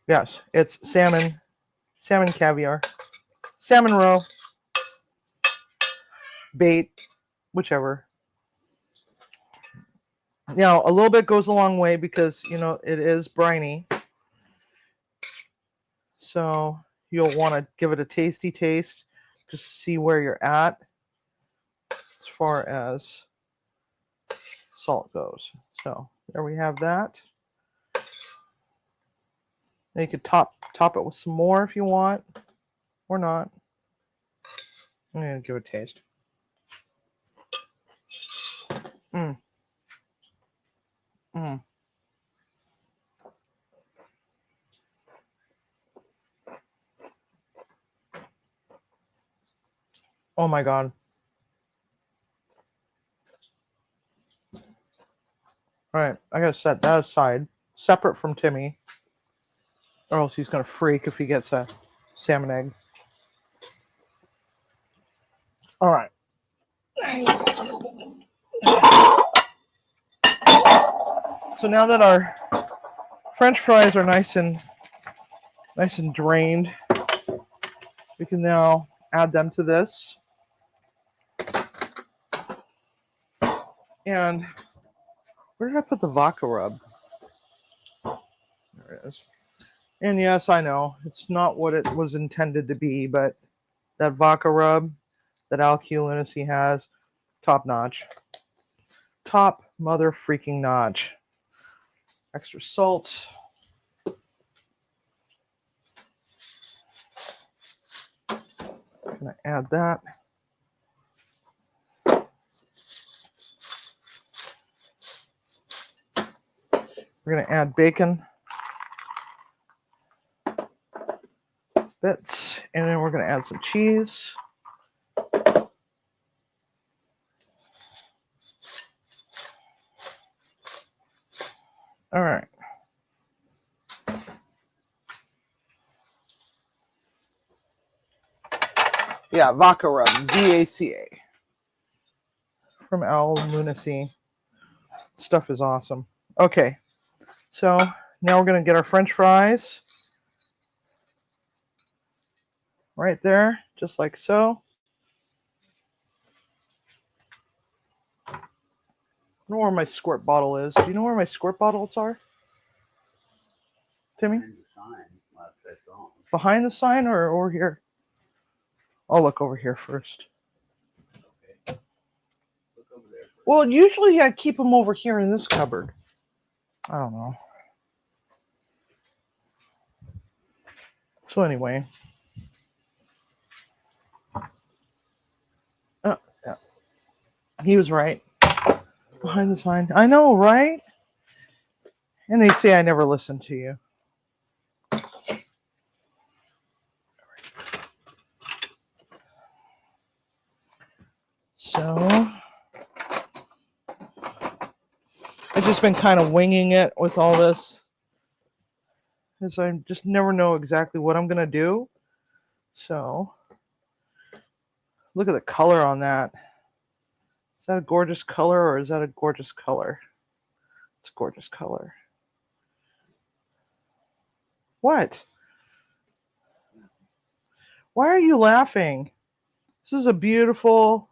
Yes, it's salmon caviar, salmon roe, bait, whichever. Now, a little bit goes a long way because, you know, it is briny. So you'll want to give it a tasty taste, just see where you're at as far as salt goes. So there we have that. Now you could top it with some more if you want, or not. I'm gonna give it a taste. Mmm. Mmm. Oh my God. All right, I gotta set that aside, separate from Timmy, or else he's gonna freak if he gets a salmon egg. All right. So now that our French fries are nice and drained, we can now add them to this. And where did I put the vodka rub? There it is. And yes, I know it's not what it was intended to be, but that vodka rub that Al Lunacy has, top notch. Top mother freaking notch. Extra salt. Gonna add that. We're gonna add bacon bits, and then we're gonna add some cheese. All right. Yeah, vodka rub, VACA from Al Lunacy. Stuff is awesome. Okay, so now we're gonna get our French fries right there, just like so. I don't know where my squirt bottle is. Do you know where my squirt bottles are, Timmy? Behind the sign. Well, that's on. Behind the sign or over here? I'll look over here first. Okay. Look over there. Well, usually I keep them over here in this cupboard. I don't know. So anyway. Oh, yeah. He was right. Behind the sign. I know, right? And they say I never listen to you. So I've just been kind of winging it with all this, because I just never know exactly what I'm gonna do. So look at the color on that. Is that a gorgeous color, or is that a gorgeous color? It's a gorgeous color. What? Why are you laughing? This is a beautiful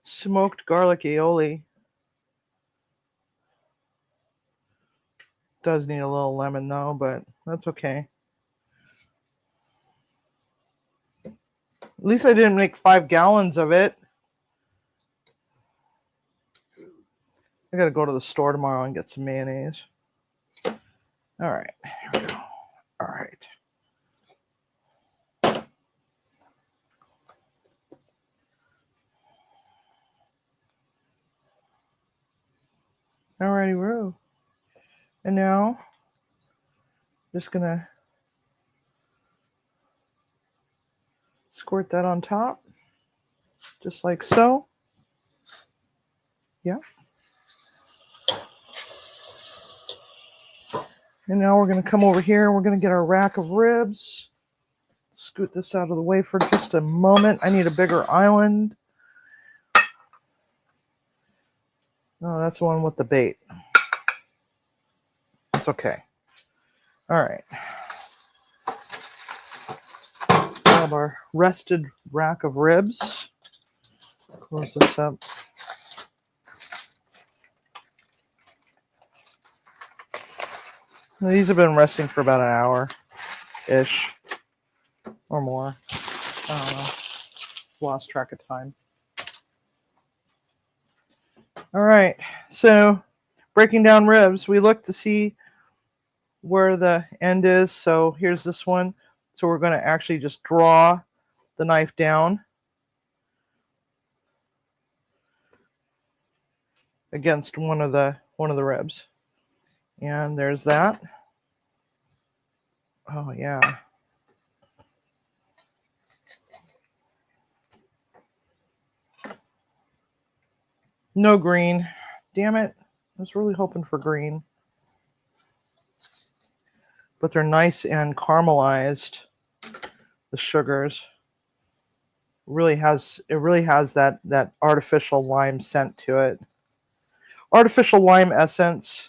Smoked garlic aioli. Does need a little lemon though, but that's okay. At least I didn't make 5 gallons of it. I gotta go to the store tomorrow and get some mayonnaise. All right, here we go. All right. Alrighty, Roo. And now, just gonna squirt that on top, just like so. Yeah. And now we're gonna come over here and we're gonna get our rack of ribs. Scoot this out of the way for just a moment. I need a bigger island. No, that's the one with the bait. It's okay. All right. Grab our rested rack of ribs. Close this up. Now, these have been resting for about an hour-ish or more. I don't know. Lost track of time. All right. So breaking down ribs, we look to see where the end is. So here's this one. So we're going to actually just draw the knife down against one of the ribs. And there's that. Oh yeah. No green. Damn it. I was really hoping for green. But they're nice and caramelized. The sugars. It really has that artificial lime scent to it. Artificial lime essence.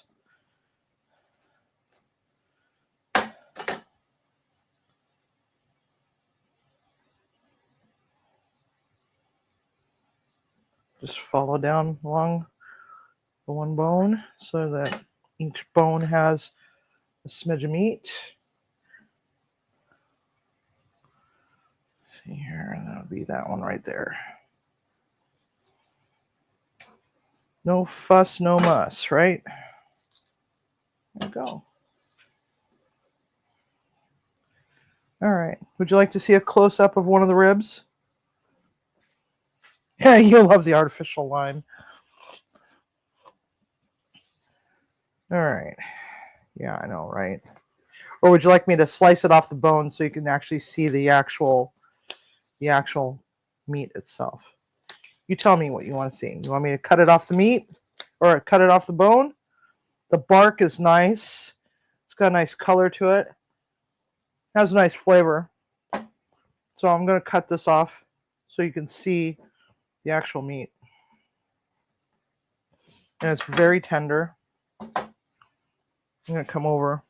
Just follow down along the one bone so that each bone has a smidge of meat. Let's see here, that'll be that one right there. No fuss, no muss, right? There we go. All right. Would you like to see a close-up of one of the ribs? Yeah, you'll love the artificial lime. All right. Yeah, I know, right? Or would you like me to slice it off the bone so you can actually see the actual meat itself? You tell me what you want to see. You want me to cut it off the meat or cut it off the bone? The bark is nice. It's got a nice color to it. It has a nice flavor. So I'm going to cut this off so you can see the actual meat. And it's very tender. I'm going to come over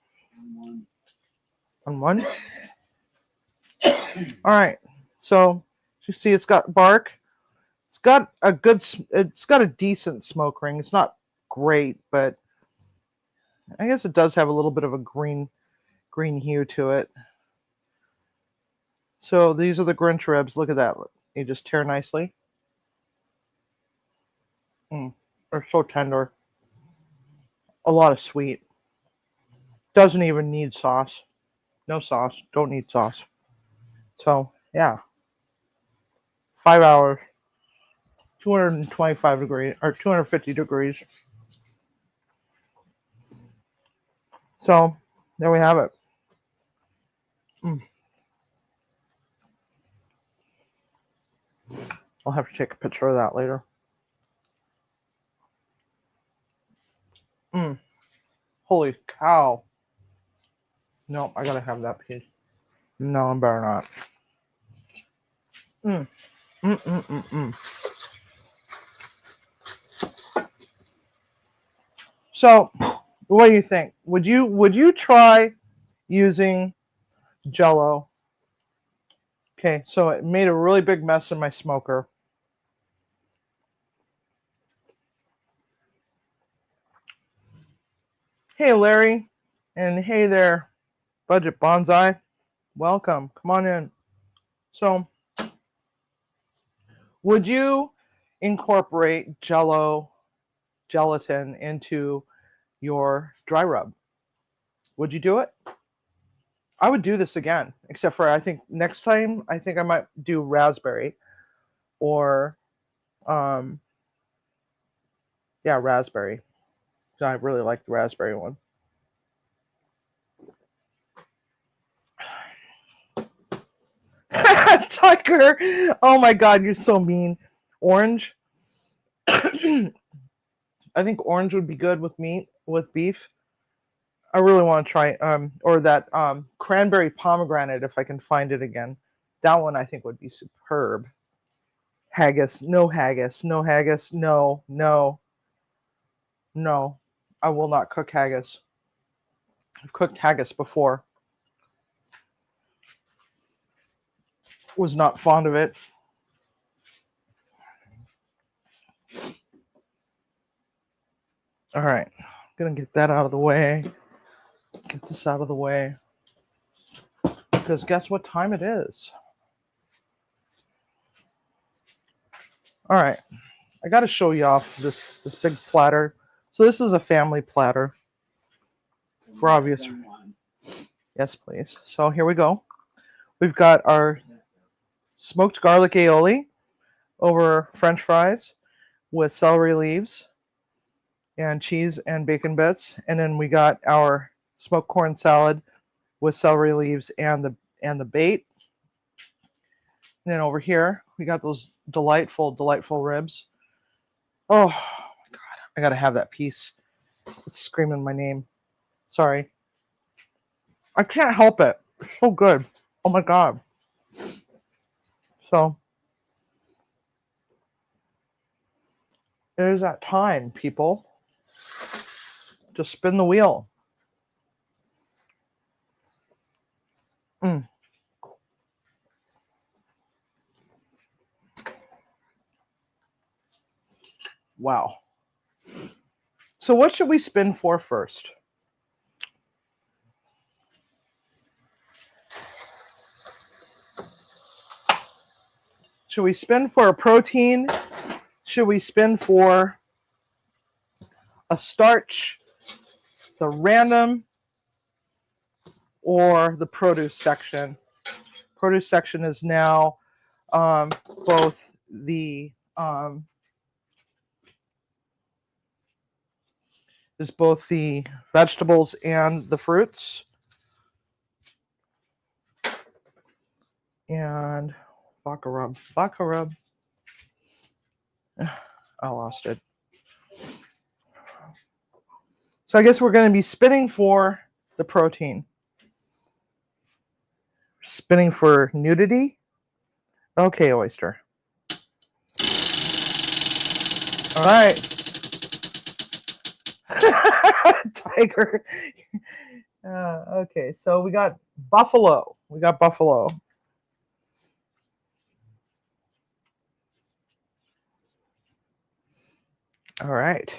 on one. All right. So you see it's got bark. It's got a decent smoke ring. It's not great, but I guess it does have a little bit of a green hue to it. So these are the Grinch ribs. Look at that. They just tear nicely. They're so tender. A lot of sweet. Doesn't even need sauce. No sauce. Don't need sauce. So, yeah. 5 hours. 225 degrees or 250 degrees. So, there we have it. I'll have to take a picture of that later. Holy cow. No, I gotta have that piece. No, I better not. So, what do you think? Would you try using Jello? Okay, so it made a really big mess in my smoker. Hey, Larry. And hey there, Budget Bonsai. Welcome. Come on in. So, would you incorporate gelatin into your dry rub? Would you do it? I would do this again, except for I think next time I think I might do raspberry or um yeah, raspberry. I really like the raspberry one. Tucker, oh my God, you're so mean. Orange. I think orange would be good with meat, with beef. I really want to try or that cranberry pomegranate if I can find it again. That one I think would be superb. Haggis, no haggis, no haggis, no, no, no. I will not cook haggis. I've cooked haggis before. Was not fond of it. All right, I'm gonna get that out of the way. Get this out of the way. Because guess what time it is? All right, I got to show you off this big platter. So this is a family platter. For obvious. Yes, please. So here we go. We've got our smoked garlic aioli over French fries with celery leaves and cheese and bacon bits, and then we got our smoked corn salad with celery leaves and the bait. And then over here we got those delightful ribs. Oh my God, I gotta have that piece. It's screaming my name. Sorry. I can't help it. It's so good. Oh my God. So it is that time, people. Just spin the wheel. Wow. So what should we spin for first? Should we spin for a protein? Should we spin for a starch, the random, or the produce section? Produce section is now both the vegetables and the fruits. And vodka rub. I lost it. So I guess we're going to be spinning for the protein. Spinning for nudity. Okay, oyster. All right. Tiger. Okay, so we got buffalo. All right.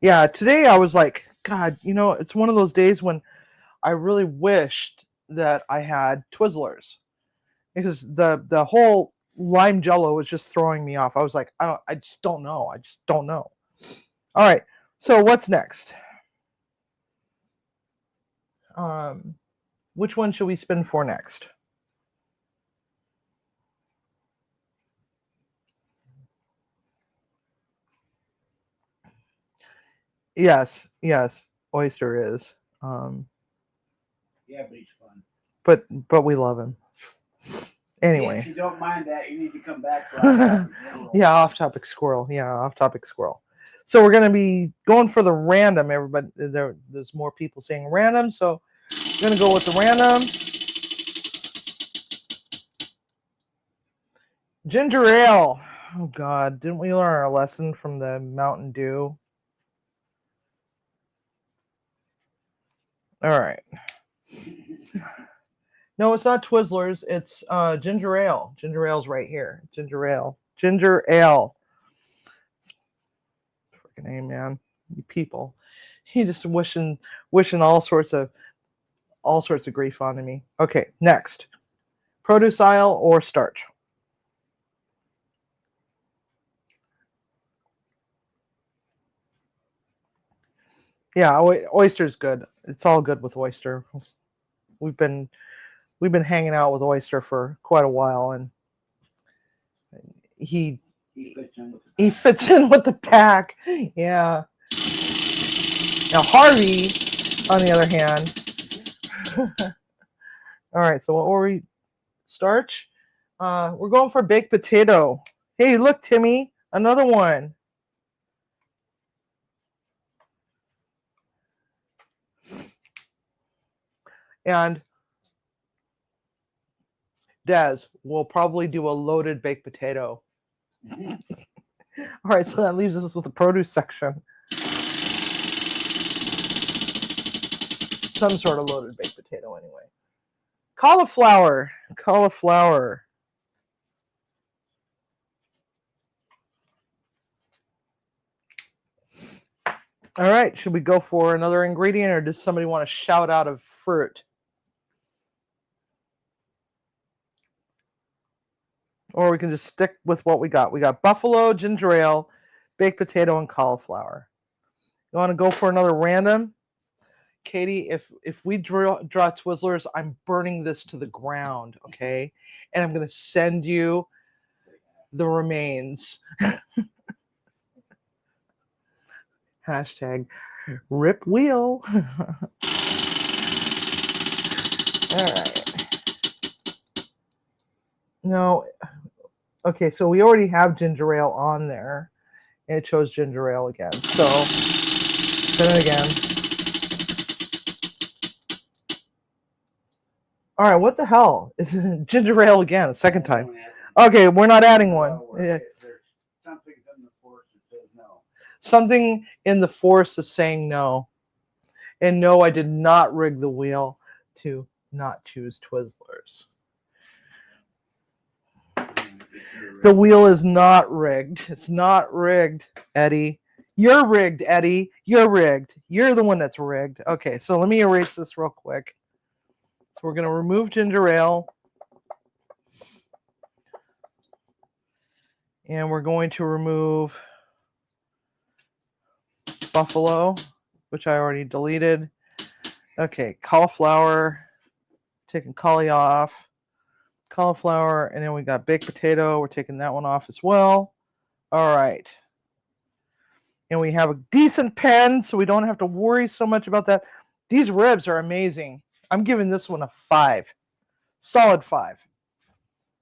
Yeah, today I was like, God, it's one of those days when I really wished that I had Twizzlers because the whole Lime Jello was just throwing me off. I was like, I just don't know. All right. So what's next? Which one should we spin for next? Yes, oyster is. Yeah, but he's fun. But we love him. Anyway. If you don't mind that, you need to come back to off-topic squirrel. Off-topic squirrel. So we're going to be going for the random. Everybody, there's more people saying random, so we're going to go with the random. Ginger ale. Oh God, didn't we learn our lesson from the Mountain Dew? All right. No, it's not Twizzlers. It's ginger ale. Ginger ale's right here. Ginger ale. Ginger ale. Freaking A, man. You people. He just wishing all sorts of grief onto me. Okay, next. Produce aisle or starch? Yeah, oyster's good. It's all good with oyster. We've been hanging out with oyster for quite a while, and he He fits in with the he fits in with the pack. Yeah. Now Harvey, on the other hand, all right. So what were we? Starch. We're going for baked potato. Hey, look, Timmy, another one. And Des will probably do a loaded baked potato. All right, so that leaves us with the produce section. Some sort of loaded baked potato, anyway. Cauliflower. Cauliflower. All right, should we go for another ingredient, or does somebody want to shout out a fruit? Or we can just stick with what we got. We got buffalo, ginger ale, baked potato, and cauliflower. You want to go for another random? Katie, if we draw Twizzlers, I'm burning this to the ground, okay? And I'm going to send you the remains. Hashtag rip wheel. All right. No. Okay, so we already have ginger ale on there. And it chose ginger ale again. So, then again. All right, what the hell? Is ginger ale again, a second time. Okay, we're not adding one. Yeah. Something in the force that says no. Something in the force is saying no. And no, I did not rig the wheel to not choose Twizzlers. The wheel is not rigged. It's not rigged, Eddie. You're rigged, Eddie. You're rigged. You're the one that's rigged. Okay, so let me erase this real quick. So we're going to remove ginger ale. And we're going to remove buffalo, which I already deleted. Okay, cauliflower. Taking cauli off. Cauliflower, and then we got baked potato. We're taking that one off as well. All right. And we have a decent pen, so we don't have to worry so much about that. These ribs are amazing. I'm giving this one a 5. Solid 5.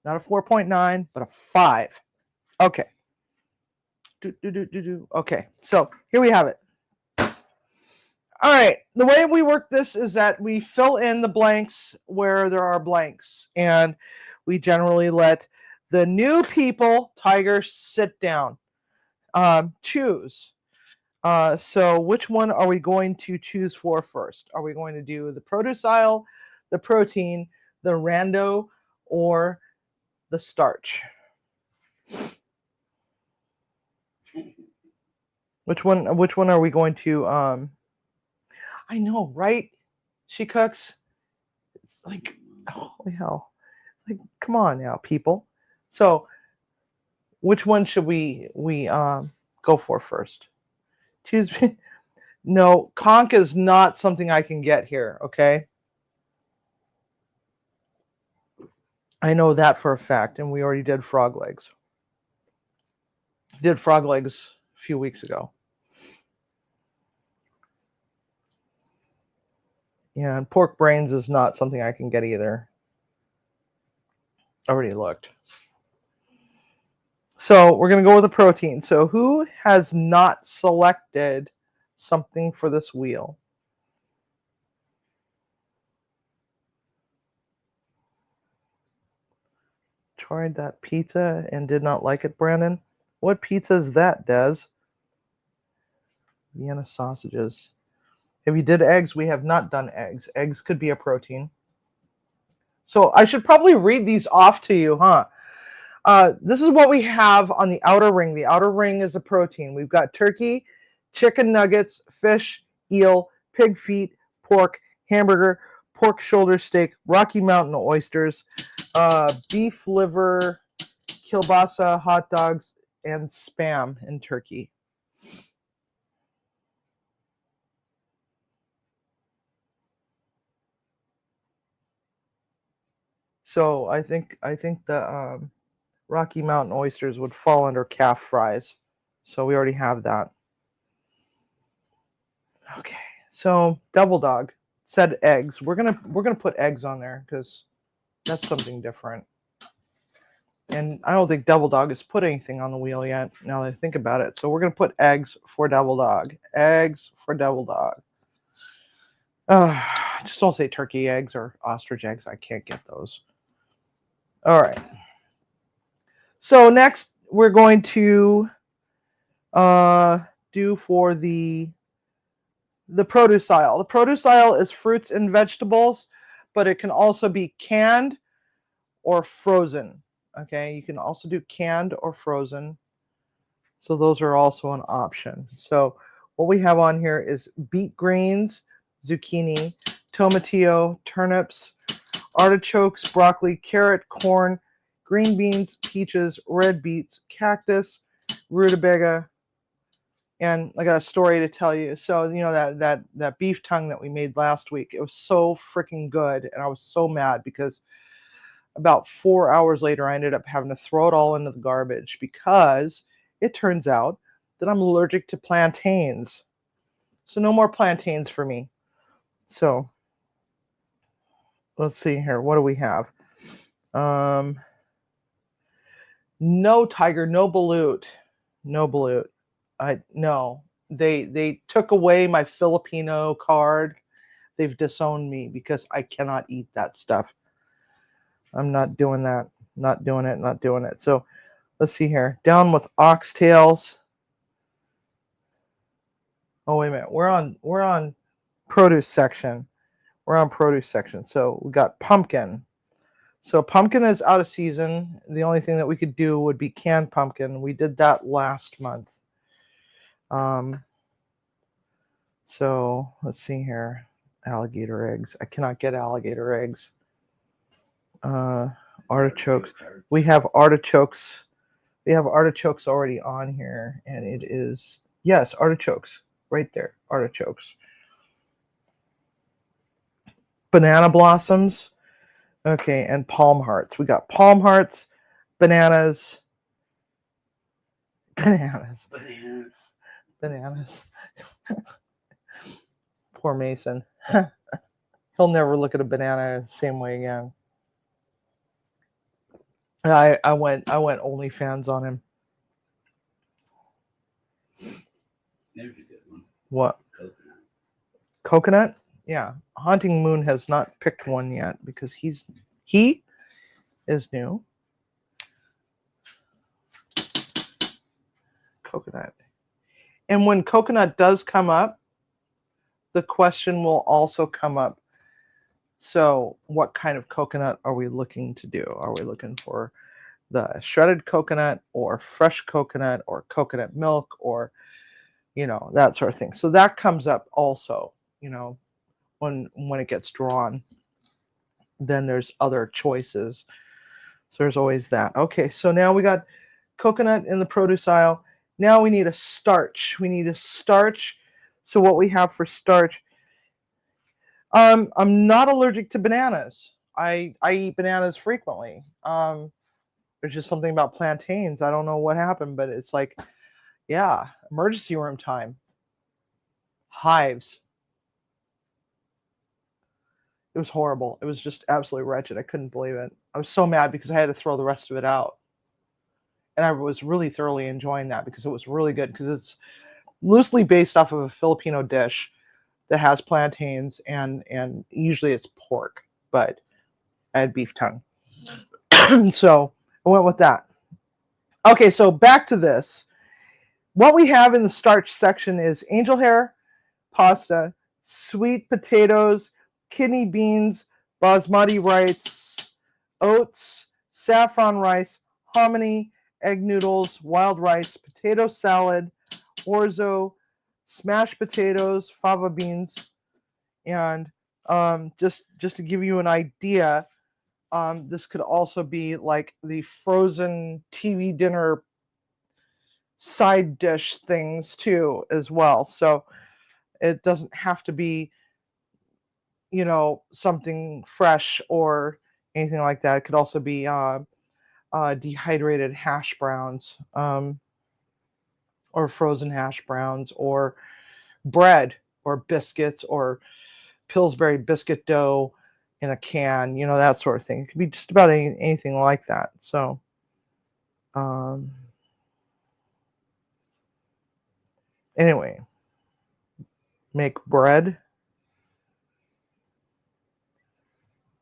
Not a 4.9, but a 5. Okay. Okay, so here we have it. All right, the way we work this is that we fill in the blanks where there are blanks, and we generally let the new people, Tiger, sit down. Choose. So which one are we going to choose for first? Are we going to do the produce aisle, the protein, the rando, or the starch? Which one are we going to I know, right? She cooks. It's like, holy hell. Like, come on now, people. So which one should we go for first? Choose. No, conch is not something I can get here, okay? I know that for a fact, and we already did frog legs. Did frog legs a few weeks ago. Yeah, and pork brains is not something I can get either. Already looked. So we're going to go with the protein. So who has not selected something for this wheel? Tried that pizza and did not like it, Brandon? What pizza is that, Des? Vienna sausages. If you did eggs, we have not done eggs. Eggs could be a protein. So I should probably read these off to you, huh? This is what we have on the outer ring. The outer ring is a protein. We've got turkey, chicken nuggets, fish, eel, pig feet, pork, hamburger, pork shoulder steak, Rocky Mountain oysters, beef liver, kielbasa, hot dogs, and Spam in turkey. So I think the Rocky Mountain oysters would fall under calf fries. So we already have that. Okay, so double dog said eggs. We're gonna put eggs on there because that's something different. And I don't think double dog has put anything on the wheel yet. Now that I think about it, so we're gonna put eggs for double dog. Eggs for double dog. Just don't say turkey eggs or ostrich eggs. I can't get those. All right. So next we're going to do for the produce aisle. The produce aisle is fruits and vegetables, but it can also be canned or frozen. Okay, you can also do canned or frozen. So those are also an option. So what we have on here is beet greens, zucchini, tomatillo, turnips, artichokes, broccoli, carrot, corn, green beans, peaches, red beets, cactus, rutabaga, and I got a story to tell you. So, you know, that beef tongue that we made last week, it was so freaking good. And I was so mad because about 4 hours later, I ended up having to throw it all into the garbage because it turns out that I'm allergic to plantains. So no more plantains for me. So let's see here. What do we have? No tiger, no balut. No balut. No. They took away my Filipino card. They've disowned me because I cannot eat that stuff. I'm not doing that. Not doing it. Not doing it. So let's see here. Down with oxtails. Oh, wait a minute. We're on produce section. We're on produce section. So we got pumpkin. So pumpkin is out of season. The only thing that we could do would be canned pumpkin. We did that last month. So let's see here. Alligator eggs. I cannot get alligator eggs. Artichokes. We have artichokes. We have artichokes already on here, and it is, yes, artichokes right there. Artichokes. Banana blossoms. Okay, and palm hearts. We got palm hearts, bananas. Bananas. Poor Mason. He'll never look at a banana the same way again. I went OnlyFans on him. There's a good one. What? Coconut? Yeah. Haunting Moon has not picked one yet because he is new. Coconut. And when coconut does come up, the question will also come up. So what kind of coconut are we looking to do? Are we looking for the shredded coconut or fresh coconut or coconut milk or, you know, that sort of thing? So that comes up also, you know, when it gets drawn. Then there's other choices. So there's always that. Okay, so now we got coconut in the produce aisle. Now we need a starch. We need a starch. So what we have for starch, I'm not allergic to bananas. I eat bananas frequently. There's just something about plantains. I don't know what happened, but it's like, yeah, emergency room time. Hives. It was horrible. It was just absolutely wretched. I couldn't believe it. I was so mad because I had to throw the rest of it out. And I was really thoroughly enjoying that because it was really good because it's loosely based off of a Filipino dish that has plantains and usually it's pork, but I had beef tongue. So I went with that. Okay, so back to this. What we have in the starch section is angel hair, pasta, sweet potatoes, kidney beans, basmati rice, oats, saffron rice, hominy, egg noodles, wild rice, potato salad, orzo, smashed potatoes, fava beans, and just to give you an idea, this could also be like the frozen TV dinner side dish things too as well. So it doesn't have to be, something fresh or anything like that. It could also be dehydrated hash browns, or frozen hash browns, or bread, or biscuits, or Pillsbury biscuit dough in a can, that sort of thing. It could be just about anything like that. So, anyway, make bread.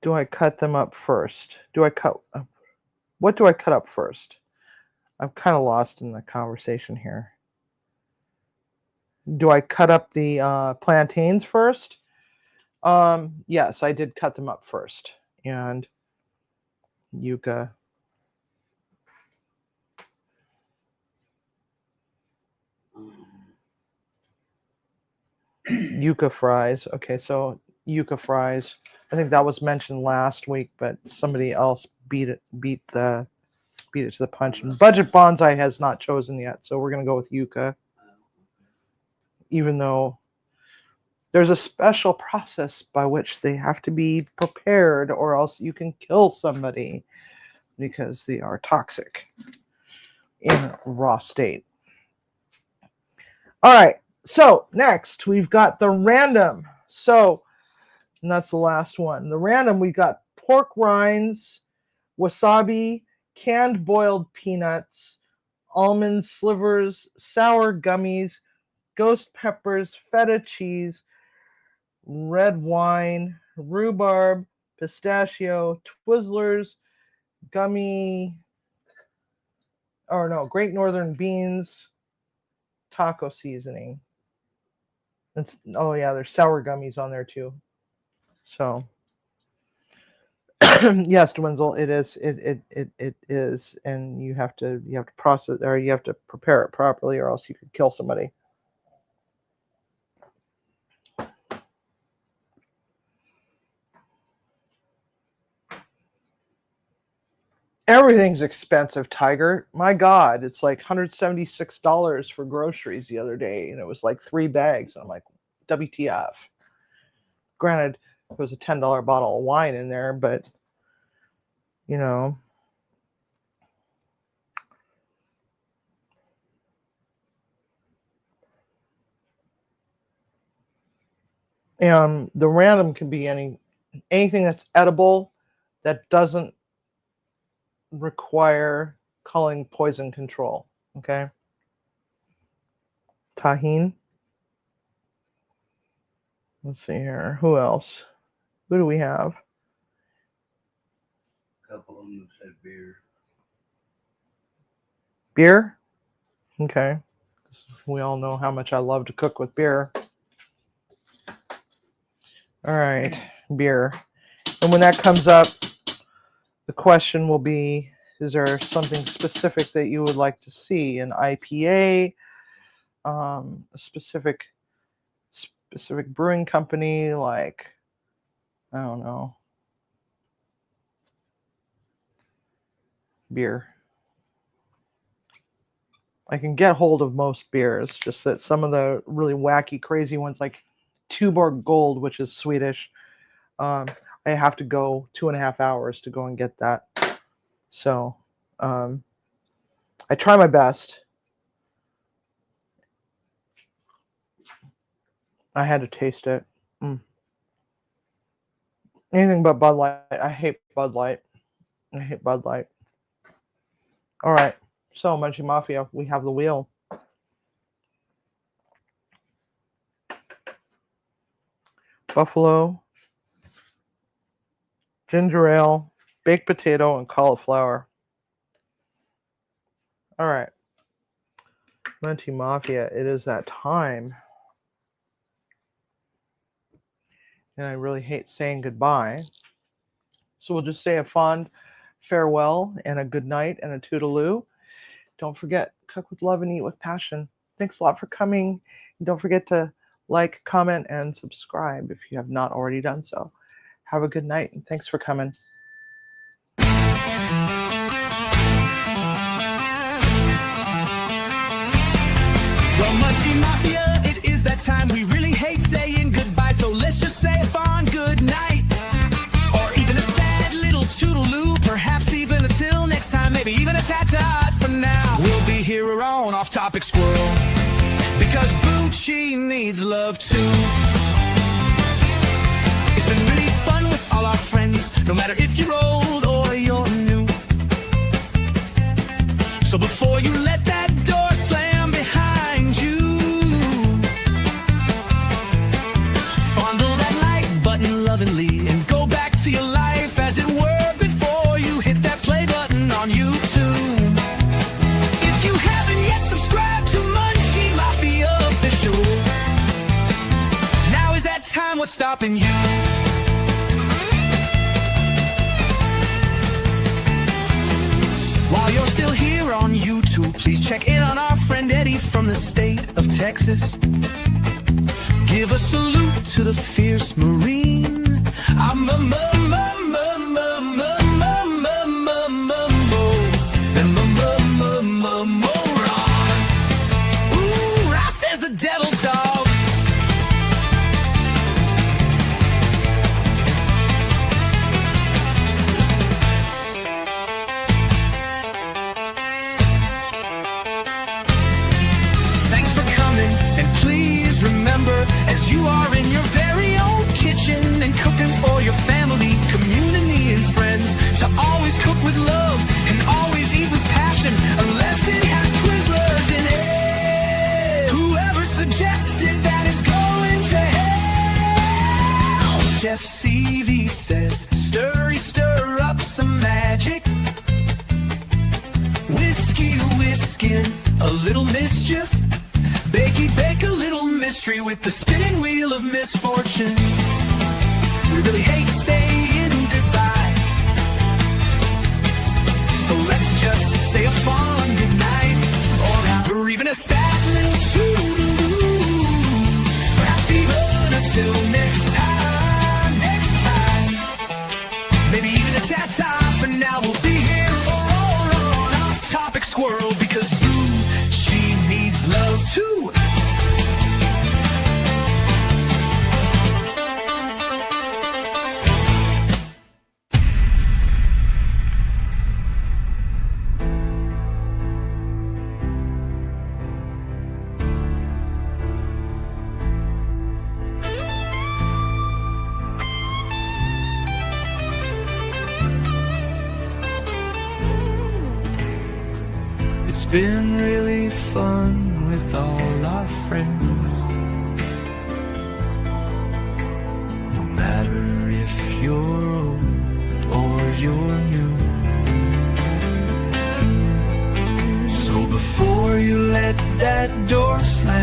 Do I cut them up first? What do I cut up first? I'm kind of lost in the conversation here. Do I cut up the plantains first? Yes, I did cut them up first. And yuca fries. Okay, so yuca fries. I think that was mentioned last week, but somebody else beat it to the punch. And budget bonsai has not chosen yet, so we're gonna go with yuca, even though there's a special process by which they have to be prepared, or else you can kill somebody because they are toxic in raw state. All right, so next we've got the random. So, and that's the last one. The random, we got pork rinds, wasabi, canned boiled peanuts, almond slivers, sour gummies, ghost peppers, feta cheese, red wine, rhubarb, pistachio, Twizzlers, Great Northern beans, taco seasoning. There's sour gummies on there too. So yes, Dwinzel, it is. It is, and you have to process, or you have to prepare it properly, or else you could kill somebody. Everything's expensive, Tiger. My God, it's like $176 for groceries the other day, and it was like 3 bags. And I'm like, WTF? Granted, there was a $10 bottle of wine in there, but and the random can be anything that's edible that doesn't require calling poison control. Okay. Tahine. Let's see here. Who else? Who do we have? A couple of them said beer. Beer? Okay. We all know how much I love to cook with beer. All right, beer. And when that comes up, the question will be, is there something specific that you would like to see? An IPA, a specific brewing company, like, I don't know, beer. I can get hold of most beers, just that some of the really wacky, crazy ones, like Tuborg Gold, which is Swedish, I have to go 2.5 hours to go and get that. So I try my best. I had to taste it. Anything but Bud Light. I hate Bud Light. All right. So, Munchie Mafia, we have the wheel. Buffalo, ginger ale, baked potato, and cauliflower. All right. Munchie Mafia, it is that time. And I really hate saying goodbye. So we'll just say a fond farewell and a good night and a toodaloo. Don't forget, cook with love and eat with passion. Thanks a lot for coming. And don't forget to like, comment, and subscribe if you have not already done so. Have a good night, and thanks for coming. Well, Munchie Mafia, it is that time. We really hate saying goodbye, so let's just say a fond good night. Or even a sad little toodaloo, perhaps even until next time, maybe even a tat-tat for now. We'll be here on Off Topic Squirrel, because Bucci needs love too. It's been really fun with all our friends, no matter if you're old or you're new. So before you let that door slam behind you, fondle that like button lovingly and go back to your life as it were before you hit that play button on YouTube. If you haven't yet subscribed to Munchie Mafia Official, now is that time, what's stopping you? While you're still here on YouTube, please check in on our friend Eddie from the state of Texas. Give a salute to the fierce Marine. I'm a moron. Ooh, Ross says the devil dog. Thanks for coming, and please remember, as you are in your very own kitchen and cooking for your family, community, and friends, to always cook with love and always eat with passion, unless it has Twizzlers in it. Whoever suggested that is going to hell. Chef CV says, stirry, stir up some magic. Whiskey whisking a little mischief. Bakey bake a little mystery with the spinning wheel of misfortune. We really hate saying goodbye, so let's just say a fond good night, or even a sad little toodaloo. Perhaps even until next time, maybe even a tat-tat for now. We'll be here on Off Topic Squirrel, because she needs love too. It's been really fun with all our friends, no matter if you're old or you're new. So before you let that door slam